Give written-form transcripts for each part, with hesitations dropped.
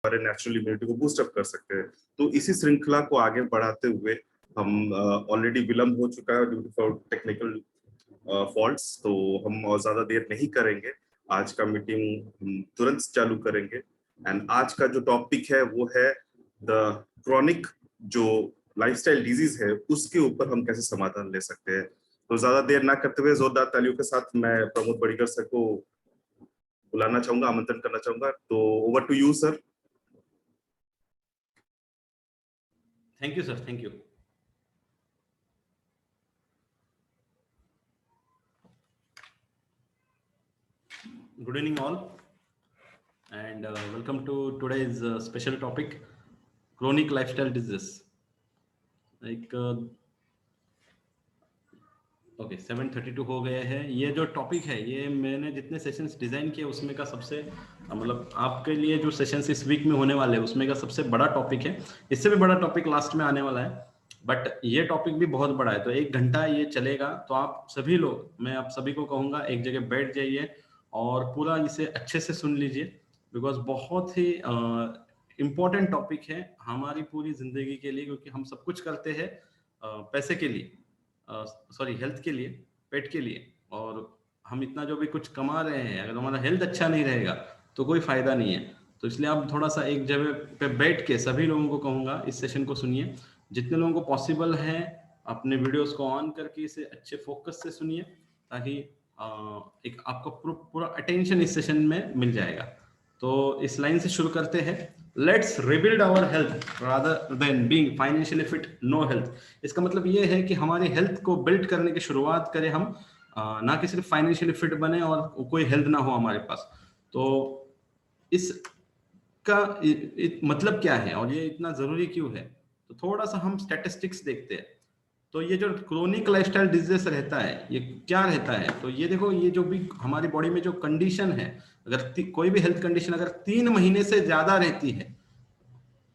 हमारे natural immunity को boost up कर सकते हैं। तो इसी श्रृंखला को आगे बढ़ाते हुए हम ऑलरेडी विलंब हो चुका है ड्यू टू टेक्निकल फॉल्ट्स, तो हम और ज्यादा देर नहीं करेंगे। आज का मीटिंग हम तुरंत चालू करेंगे। एंड आज का जो टॉपिक है वो है द क्रॉनिक जो लाइफस्टाइल डिजीज है उसके ऊपर हम कैसे समाधान ले सकते हैं। तो ज्यादा देर ना करते हुए जोरदार तालियों के साथ मैं प्रमोद बड़ीकर सर को बुलाना चाहूंगा, आमंत्रण करना चाहूंगा। तो over to you sir. Thank you sir, thank you. Good evening all, and welcome to today's special topic, chronic lifestyle disease. Like okay 7:32 हो गए हैं। ये जो टॉपिक है ये मैंने जितने सेशंस डिज़ाइन किए उसमें का सबसे मतलब आपके लिए जो सेशंस इस वीक में होने वाले हैं उसमें का सबसे बड़ा टॉपिक है। इससे भी बड़ा टॉपिक लास्ट में आने वाला है, बट ये टॉपिक भी बहुत बड़ा है। तो 1 घंटा ये चलेगा। तो आप सभी लोग, मैं आप सभी को कहूँगा एक जगह बैठ जाइए और पूरा इसे अच्छे से सुन लीजिए, बिकॉज बहुत ही इम्पोर्टेंट टॉपिक है हमारी पूरी जिंदगी के लिए, क्योंकि हम सब कुछ करते हैं पैसे के लिए, सॉरी हेल्थ के लिए, पेट के लिए। और हम इतना जो भी कुछ कमा रहे हैं, अगर हमारा हेल्थ अच्छा नहीं रहेगा तो कोई फायदा नहीं है। तो इसलिए आप थोड़ा सा एक जगह पे बैठ के सभी लोगों को कहूँगा इस सेशन को सुनिए। जितने लोगों को पॉसिबल है अपने वीडियोस को ऑन करके इसे अच्छे फोकस से सुनिए, ताकि एक आपको पूरा अटेंशन इस सेशन में मिल जाएगा। तो इस लाइन से शुरू करते हैं। Let's rebuild our health rather than being financially fit no health. इसका मतलब ये है कि हमारी हेल्थ को बिल्ड करने की शुरुआत करें हम, ना कि सिर्फ फाइनेंशियली फिट बने और कोई हेल्थ ना हो हमारे पास। तो इसका मतलब क्या है और ये इतना जरूरी क्यों है? तो थोड़ा सा हम स्टैटिस्टिक्स देखते हैं। तो ये जो क्रोनिक लाइफस्टाइल डिजीज रहता है ये क्या रहता है? तो ये देखो, ये जो भी हमारी बॉडी में जो कंडीशन है, अगर कोई भी हेल्थ कंडीशन अगर 3 महीने से ज्यादा रहती है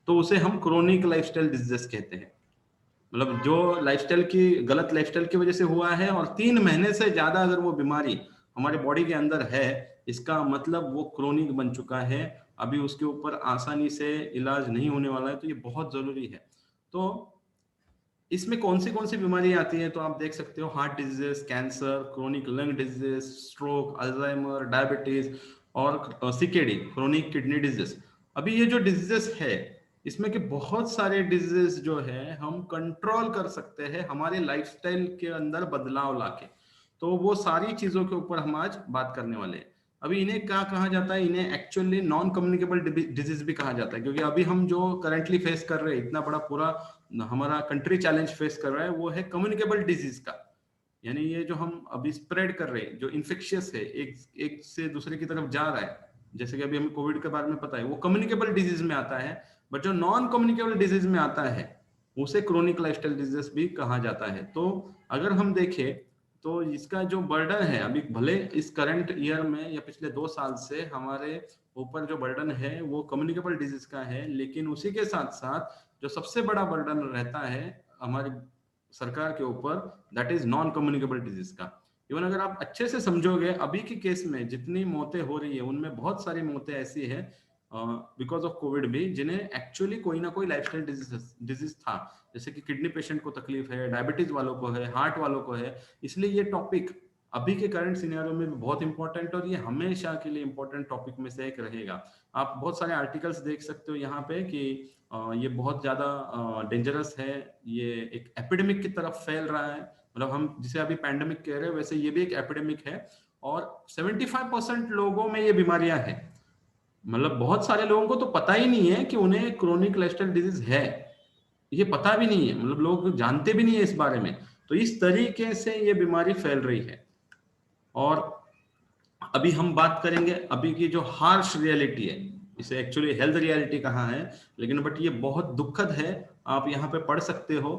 तो उसे हम क्रोनिक लाइफस्टाइल डिजीज कहते हैं। मतलब जो लाइफस्टाइल की गलत लाइफस्टाइल की वजह से हुआ है और 3 महीने से ज्यादा अगर वो बीमारी हमारी बॉडी के अंदर है, इसका मतलब वो क्रोनिक बन चुका है। अभी उसके ऊपर आसानी से इलाज नहीं होने वाला है। तो ये बहुत जरूरी है। तो इसमें कौन सी बीमारी आती है? तो आप देख सकते हो heart diseases, cancer, chronic lung diseases, stroke, Alzheimer, diabetes और सीकेडी, क्रोनिक किडनी डिजीज। अभी ये जो डिजीजेस है इसमें के बहुत सारे डिजीजेस जो है हम कंट्रोल कर सकते हैं हमारे लाइफस्टाइल के अंदर बदलाव लाके। तो वो सारी चीजों के ऊपर हम आज बात करने वाले हैं। अभी इन्हें क्या कहा जाता है? इन्हें एक्चुअली नॉन कम्युनिकेबल डिजीज भी कहा जाता है, क्योंकि अभी हम जो करंटली फेस कर रहे हैं, इतना बड़ा पूरा हमारा कंट्री चैलेंज फेस कर रहा है, वो है कम्युनिकेबल डिजीज का। यानी ये जो हम अभी स्प्रेड कर रहे हैं, जो इन्फेक्शियस है, एक से दूसरे की तरफ जा रहा है, जैसे कि अभी हमें कोविड के बारे में पता है, वो कम्युनिकेबल डिजीज में आता है। बट जो नॉन कम्युनिकेबल डिजीज में आता है उसे क्रोनिक लाइफस्टाइल डिजीज भी कहा जाता है। तो अगर हम देखें तो इसका जो बर्डन है, अभी भले इस करंट ईयर में या पिछले 2 साल से हमारे ऊपर जो बर्डन है वो कम्युनिकेबल डिजीज का है, लेकिन उसी के साथ साथ जो सबसे बड़ा बर्डन रहता है हमारी सरकार के ऊपर, that is non communicable disease का। इवन अगर आप अच्छे से समझोगे अभी के केस में जितनी मौतें हो रही है उनमें बहुत सारी मौतें ऐसी है बिकॉज ऑफ कोविड भी, जिन्हें एक्चुअली कोई ना कोई लाइफस्टाइल डिजीज था। जैसे कि किडनी पेशेंट को तकलीफ है, डायबिटीज वालों को है, हार्ट वालों को है। इसलिए ये टॉपिक अभी के करंट सिनेरियो में भी बहुत इंपॉर्टेंट, और ये हमेशा के लिए इंपॉर्टेंट टॉपिक में से एक रहेगा। आप बहुत सारे आर्टिकल्स देख सकते हो यहाँ पे कि ये बहुत ज्यादा डेंजरस है, ये एक एपिडेमिक की तरफ फैल रहा है। मतलब हम जिसे अभी पैंडेमिक कह रहे हैं वैसे ये भी एक एपिडेमिक है, और 75% लोगों में ये बीमारियां हैं। मतलब बहुत सारे लोगों को तो पता ही नहीं है कि उन्हें क्रोनिक लाइफस्टाइल डिजीज है, ये पता भी नहीं है, मतलब लोग जानते भी नहीं है इस बारे में। तो इस तरीके से ये बीमारी फैल रही है। और अभी हम बात करेंगे अभी की जो हार्श रियलिटी है, इसे एक्चुअली हेल्थ रियलिटी कहा है, लेकिन बट ये बहुत दुखद है। आप यहाँ पे पढ़ सकते हो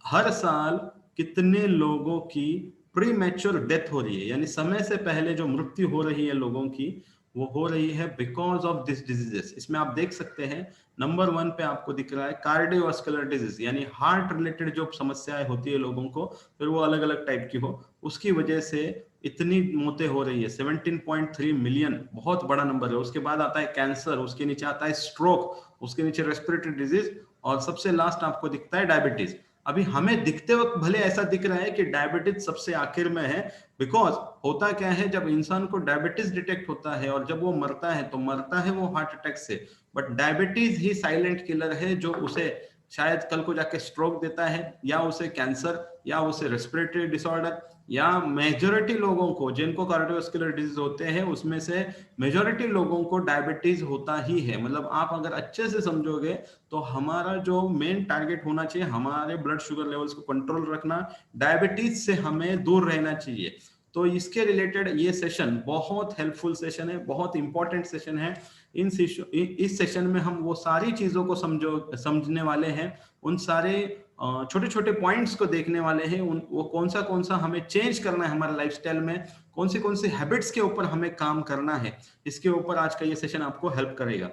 हर साल कितने लोगों की प्री मैच्योर डेथ हो रही है, यानी समय से पहले जो मृत्यु हो रही है लोगों की, वो हो रही है बिकॉज ऑफ दिस डिजीजेस। इसमें आप देख सकते हैं नंबर 1 पे आपको दिख रहा है कार्डियोवास्कुलर डिजीज, यानी हार्ट रिलेटेड जो समस्याएं होती है लोगों को, फिर वो अलग अलग टाइप की हो, उसकी वजह से इतनी मौतें हो रही है, 17.3 मिलियन, बहुत बड़ा नंबर है। उसके बाद आता है कैंसर, उसके नीचे आता है स्ट्रोक, उसके नीचे रेस्पिरेटरी डिजीज, और सबसे लास्ट आपको दिखता है डायबिटीज। अभी हमें दिखते वक्त भले ऐसा दिख रहा है कि डायबिटीज सबसे आखिर में है, बिकॉज होता क्या है, जब इंसान को डायबिटीज डिटेक्ट होता है और जब वो मरता है तो मरता है वो हार्ट अटैक से, but diabetes he silent killer है जो उसे शायद कल को जाके स्ट्रोक देता है, या उसे कैंसर, या उसे रेस्पिरेटरी डिसऑर्डर, या मेजोरिटी लोगों को जिनको कार्डियोवास्कुलर डिजीज होते हैं उसमें से मेजोरिटी लोगों को डायबिटीज होता ही है। मतलब आप अगर अच्छे से समझोगे तो हमारा जो मेन टारगेट होना चाहिए, हमारे ब्लड शुगर लेवल्स को कंट्रोल रखना, डायबिटीज से हमें दूर रहना चाहिए। तो इसके रिलेटेड ये सेशन बहुत हेल्पफुल सेशन है, बहुत इंपॉर्टेंट सेशन है। इस सेशन में हम वो सारी चीजों को समझने वाले हैं, उन सारे छोटे छोटे पॉइंट्स को देखने वाले हैं, वो कौन सा हमें चेंज करना है हमारे लाइफस्टाइल में, कौन सी हैबिट्स के ऊपर हमें काम करना है, इसके ऊपर आज का ये सेशन आपको हेल्प करेगा।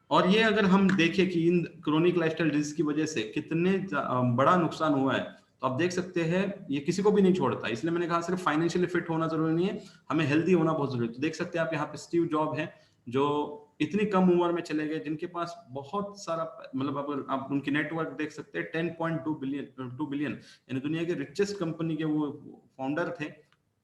और ये अगर हम देखें कि इन क्रोनिक लाइफस्टाइल डिजीज की वजह से कितने बड़ा नुकसान हुआ है, तो आप देख सकते हैं ये किसी को भी नहीं छोड़ता। इसलिए मैंने कहा सिर्फ फाइनेंशियली फिट होना जरूरी नहीं है, हमें हेल्दी होना बहुत जरूरी है। तो देख सकते हैं आप यहाँ पे स्टीव जॉब है जो इतनी कम उम्र में चले गए, जिनके पास बहुत सारा, मतलब आप उनकी नेटवर्क देख सकते हैं 10.2 बिलियन, यानी दुनिया के रिचेस्ट कंपनी के वो फाउंडर थे,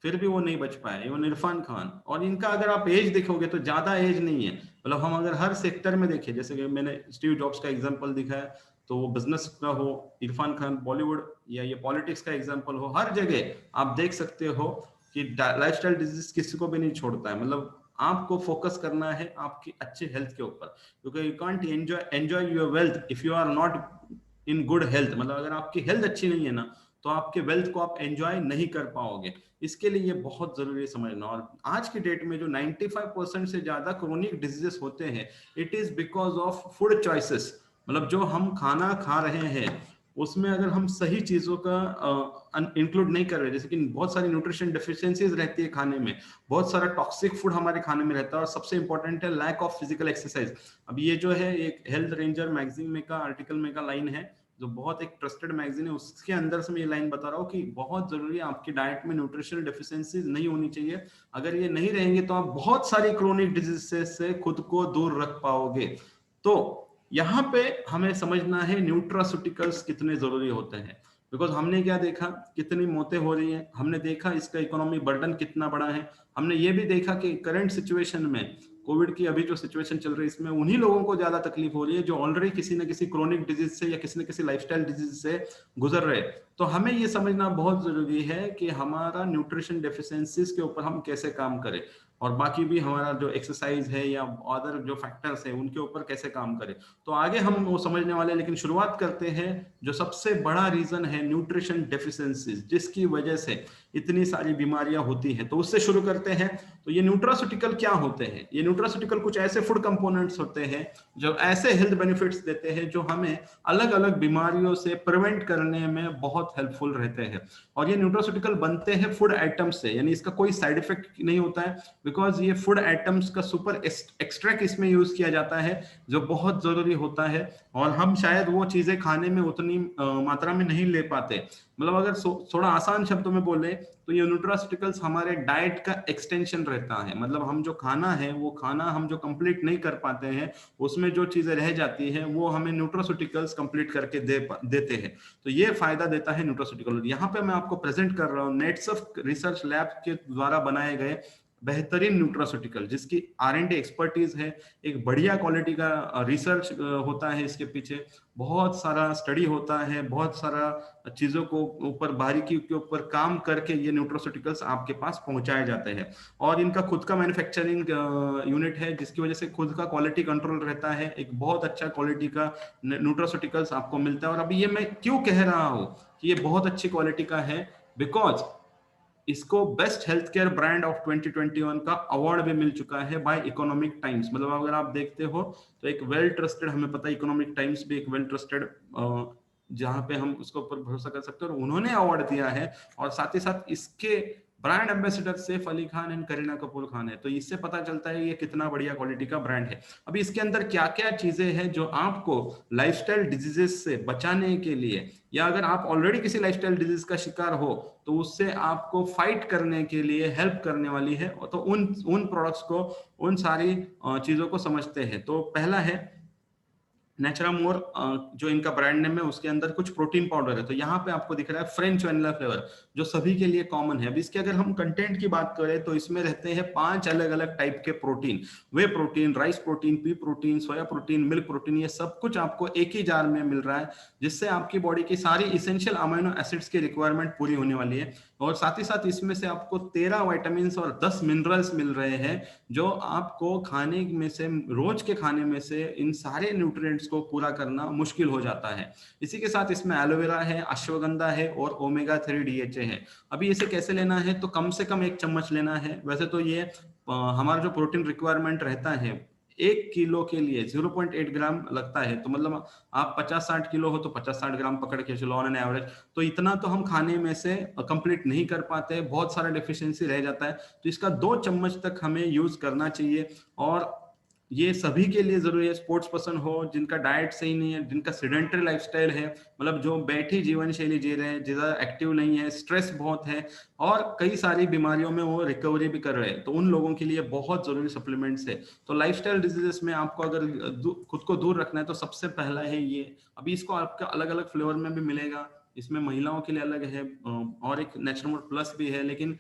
फिर भी वो नहीं बच पाए। इवन इरफान खान, और इनका अगर आप एज देखोगे तो ज्यादा एज नहीं है। मतलब हम अगर हर सेक्टर में देखें, जैसे कि मैंने स्टीव जॉब्स का एग्जांपल दिखाया, तो वो बिजनेस का हो, इरफान खान बॉलीवुड, या ये पॉलिटिक्स का एग्जांपल हो, हर जगह आप देख सकते हो कि लाइफस्टाइल डिजीज किसी को भी नहीं छोड़ता है। मतलब आपको फोकस करना है आपकी अच्छी हेल्थ के ऊपर, क्योंकि you can't enjoy your wealth if you are not in good health. मतलब अगर आपकी हेल्थ अच्छी नहीं है ना, तो आपके वेल्थ को आप एंजॉय नहीं कर पाओगे। इसके लिए ये बहुत जरूरी है समझना। और आज की डेट में जो 95% से ज्यादा क्रोनिक डिजीजेस होते हैं, it is because of food choices. मतलब जो हम खाना खा रहे हैं उसमें अगर हम सही चीजों का इंक्लूड नहीं कर रहे, जैसे कि बहुत सारी न्यूट्रिशन डेफिशिएंसीज रहती है खाने में, बहुत सारा टॉक्सिक फूड हमारे खाने में रहता है, और सबसे इंपॉर्टेंट है लैक ऑफ फिजिकल एक्सरसाइज। अब ये जो है एक हेल्थ रेंजर मैगजीन में का आर्टिकल में का लाइन है, जो बहुत एक ट्रस्टेड मैगजीन है, उसके अंदर से मैं ये लाइन बता रहा हूँ कि बहुत जरूरी है आपकी डाइट में न्यूट्रिशनल डेफिशिएंसीज नहीं होनी चाहिए। अगर ये नहीं रहेंगे तो आप बहुत सारी क्रोनिक डिजीज से खुद को दूर रख पाओगे। तो यहाँ पे हमें समझना है न्यूट्रास्यूटिकल्स कितने जरूरी होते हैं, बिकॉज हमने क्या देखा, कितनी मौतें हो रही हैं, हमने देखा इसका इकोनॉमी बर्डन कितना बड़ा है, हमने ये भी देखा कि करंट सिचुएशन में, कोविड की अभी जो सिचुएशन चल रही है, इसमें उन्हीं लोगों को ज्यादा तकलीफ हो रही है जो ऑलरेडी किसी न किसी क्रोनिक डिजीज से या किसी न किसी लाइफस्टाइल डिजीज से गुजर रहे। तो हमें ये समझना बहुत जरूरी है कि हमारा न्यूट्रिशन डेफिशिएंसीज के ऊपर हम कैसे काम करें, और बाकी भी हमारा जो एक्सरसाइज है या अदर जो फैक्टर्स है उनके ऊपर कैसे काम करें। तो आगे हम वो समझने वाले हैं, लेकिन शुरुआत करते हैं जो सबसे बड़ा रीजन है न्यूट्रिशन डेफिशिएंसीज, जिसकी वजह से इतनी सारी बीमारियां होती हैं। तो उससे शुरू करते हैं। तो ये न्यूट्रास्यूटिकल क्या होते हैं? ये न्यूट्रास्यूटिकल कुछ ऐसे फूड कंपोनेंट्स होते हैं जो ऐसे हेल्थ बेनिफिट्स देते हैं जो हमें अलग अलग बीमारियों से प्रिवेंट करने में बहुत हेल्पफुल रहते हैं। और ये न्यूट्रास्यूटिकल बनते हैं फूड आइटम्स से, यानी इसका कोई साइड इफेक्ट नहीं होता है, बिकॉज ये फूड आइटम्स का सुपर एक्सट्रैक्ट इसमें यूज किया जाता है जो बहुत जरूरी होता है, और हम शायद वो चीजें खाने में उतनी मात्रा में नहीं ले पाते। मतलब अगर थोड़ा आसान शब्दों में बोले तो ये न्यूट्रास्यूटिकल्स हमारे डाइट का एक्सटेंशन रहता है। मतलब हम जो खाना है, वो खाना हम जो कंप्लीट नहीं कर पाते हैं, उसमें जो चीजें रह जाती हैं वो हमें न्यूट्रास्यूटिकल्स कंप्लीट करके देते हैं। तो ये फायदा देता है न्यूट्रास्यूटिकल। यहाँ पे मैं आपको प्रेजेंट कर रहा हूँ नेट्सफ रिसर्च लैब के द्वारा बनाए गए बेहतरीन न्यूट्रास्यूटिकल, जिसकी R&D एक्सपर्टीज है, एक बढ़िया क्वालिटी का रिसर्च होता है इसके पीछे, बहुत सारा स्टडी होता है, बहुत सारा चीजों को ऊपर बारीकी के ऊपर काम करके ये न्यूट्रास्यूटिकल्स आपके पास पहुंचाए जाते हैं। और इनका खुद का मैन्युफैक्चरिंग यूनिट है, जिसकी वजह से खुद का क्वालिटी कंट्रोल रहता है, एक बहुत अच्छा क्वालिटी का न्यूट्रास्यूटिकल्स आपको मिलता है। और अभी ये मैं क्यों कह रहा हूँ कि ये बहुत अच्छी क्वालिटी का है, बिकॉज इसको best health care brand of 2021 का अवार्ड भी मिल चुका है बाय इकोनॉमिक टाइम्स। मतलब अगर आप देखते हो तो एक वेल ट्रस्टेड, हमें पता है इकोनॉमिक टाइम्स भी एक वेल ट्रस्टेड जहां पे हम उसके ऊपर भरोसा कर सकते हैं, और उन्होंने अवार्ड दिया है। और साथ ही साथ इसके brand ambassador Saif Ali Khan and Kareena Kapoor Khan है, तो इससे पता चलता है ये कितना बढ़िया क्वालिटी का ब्रांड है। अभी इसके अंदर क्या क्या चीजें हैं जो आपको लाइफस्टाइल डिजीजेस से बचाने के लिए, या अगर आप ऑलरेडी किसी लाइफस्टाइल डिजीज का शिकार हो तो उससे आपको फाइट करने के लिए हेल्प करने वाली है, तो उन प्रोडक्ट्स को, उन सारी चीजों को समझते हैं। तो पहला है नेचुरामोर, जो इनका ब्रांड नेम है, उसके अंदर कुछ प्रोटीन पाउडर है। तो यहाँ पे आपको दिख रहा है फ्रेंच वैनिला फ्लेवर, जो सभी के लिए कॉमन है। अब इसके अगर हम कंटेंट की बात करें तो इसमें रहते हैं 5 अलग अलग टाइप के protein, whey protein, rice protein, pea protein, soya protein, milk protein, ये सब कुछ आपको एक ही जार में मिल रहा है, जिससे आपकी बॉडी की सारी इसेंशियल अमीनो एसिड्स की रिक्वायरमेंट पूरी होने वाली है। और साथ ही साथ इसमें से आपको 13 विटामिन और 10 मिनरल्स मिल रहे हैं, जो आपको खाने में से, रोज के खाने में से इन सारे न्यूट्रिएंट्स को पूरा करना मुश्किल हो जाता है। इसी के साथ इसमें एलोवेरा है, अश्वगंधा है और ओमेगा 3 DHA है। अभी इसे कैसे लेना है, तो कम से कम 1 चम्मच लेना है। वैसे तो ये हमारा जो प्रोटीन रिक्वायरमेंट रहता है 1 किलो के लिए 0.8 ग्राम लगता है, तो मतलब आप 50-60 किलो हो तो 50-60 ग्राम पकड़ के चलो ऑन एन एवरेज। तो इतना तो हम खाने में से कंप्लीट नहीं कर पाते, बहुत सारा डेफिशिएंसी रह जाता है। तो इसका 2 चम्मच तक हमें यूज करना चाहिए। और ये सभी के लिए जरूरी है, स्पोर्ट्स पर्सन हो, जिनका डाइट सही नहीं है, जिनका सेडेंटरी लाइफस्टाइल है, मतलब जो बैठी जीवन शैली जी रहे हैं, ज्यादा एक्टिव नहीं है, स्ट्रेस बहुत है और कई सारी बीमारियों में वो रिकवरी भी कर रहे हैं, तो उन लोगों के लिए बहुत जरूरी सप्लीमेंट्स है। तो लाइफस्टाइल डिजीजेस में आपको अगर खुद को दूर रखना है तो सबसे पहला है ये। अभी इसको आपका अलग अलग फ्लेवर में भी मिलेगा, इसमें महिलाओं के लिए अलग है और एक नेचुरल प्लस भी है, लेकिन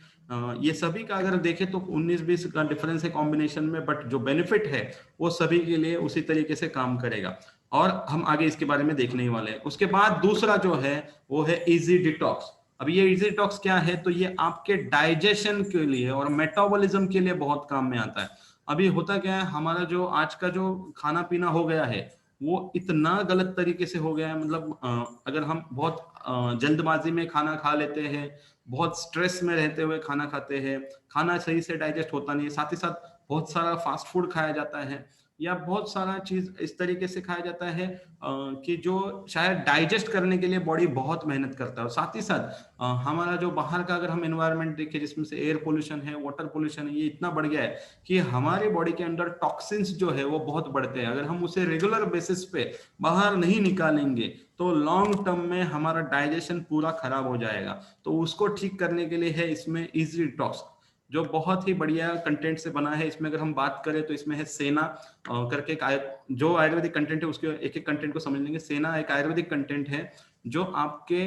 ये सभी का अगर देखें तो 19-20 का डिफरेंस है कॉम्बिनेशन में, बट जो बेनिफिट है वो सभी के लिए उसी तरीके से काम करेगा। और हम आगे इसके बारे में देखने ही वाले हैं। उसके बाद दूसरा जो है वो है इजी डिटॉक्स। अब ये इजी डिटॉक्स क्या है, तो ये आपके डाइजेशन के लिए और मेटाबॉलिज्म के लिए बहुत काम में आता है। अभी होता क्या है, हमारा जो आज का जो खाना पीना हो गया है वो इतना गलत तरीके से हो गया है, मतलब अगर हम बहुत जल्दबाजी में खाना खा लेते हैं, बहुत स्ट्रेस में रहते हुए खाना खाते हैं, खाना सही से डाइजेस्ट होता नहीं है, साथ ही साथ बहुत सारा फास्ट फूड खाया जाता है या बहुत सारा चीज इस तरीके से खाया जाता है कि जो शायद डाइजेस्ट करने के लिए बॉडी बहुत मेहनत करता है। और साथ ही साथ हमारा जो बाहर का अगर हम एनवायरनमेंट देखें, जिसमें से एयर पोल्यूशन है, वाटर पोल्यूशन है, ये इतना बढ़ गया है कि हमारे बॉडी के अंदर टॉक्सिन्स जो है वो बहुत बढ़ते हैं। अगर हम उसे रेगुलर बेसिस पे बाहर नहीं निकालेंगे तो लॉन्ग टर्म में हमारा डाइजेशन पूरा खराब हो जाएगा। तो उसको ठीक करने के लिए है इसमें इजी डिटॉक्स, जो बहुत ही बढ़िया कंटेंट से बना है। इसमें अगर हम बात करें तो इसमें है सेना करके जो आयुर्वेदिक कंटेंट है, उसके एक एक कंटेंट को समझ लेंगे। सेना एक आयुर्वेदिक कंटेंट है जो आपके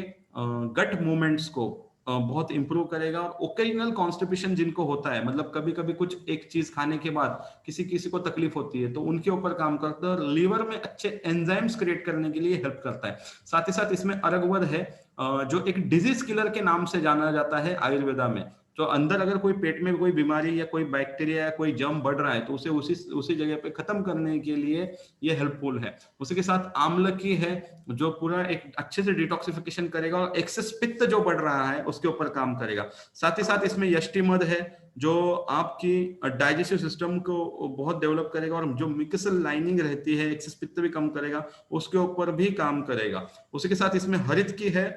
गट मूवमेंट्स को बहुत इंप्रूव करेगा। और ओकेजनल कॉन्स्टिपेशन जिनको होता है, मतलब कभी कभी कुछ एक चीज खाने के बाद किसी किसी को तकलीफ होती है, तो उनके ऊपर काम करता है और लीवर में अच्छे एंजाइम्स क्रिएट करने के लिए हेल्प करता है। साथ ही साथ इसमें अरगवद है, जो एक डिजीज किलर के नाम से जाना जाता है आयुर्वेदा में। तो अंदर अगर कोई पेट में कोई बीमारी या कोई बैक्टीरिया या कोई जर्म बढ़ रहा है तो उसे उसी जगह पे खत्म करने के लिए ये हेल्पफुल है। उसी के साथ आमलकी है, जो पूरा एक अच्छे से डिटॉक्सिफिकेशन करेगा और एक्सेस पित्त जो बढ़ रहा है उसके ऊपर काम करेगा। साथ ही साथ इसमें यष्टि मध है, जो आपकी डाइजेस्टिव सिस्टम को बहुत डेवलप करेगा और जो मिक्सल लाइनिंग रहती है, एक्सेस पित्त भी कम करेगा, उसके ऊपर भी काम करेगा। उसी के साथ इसमें हरित की है।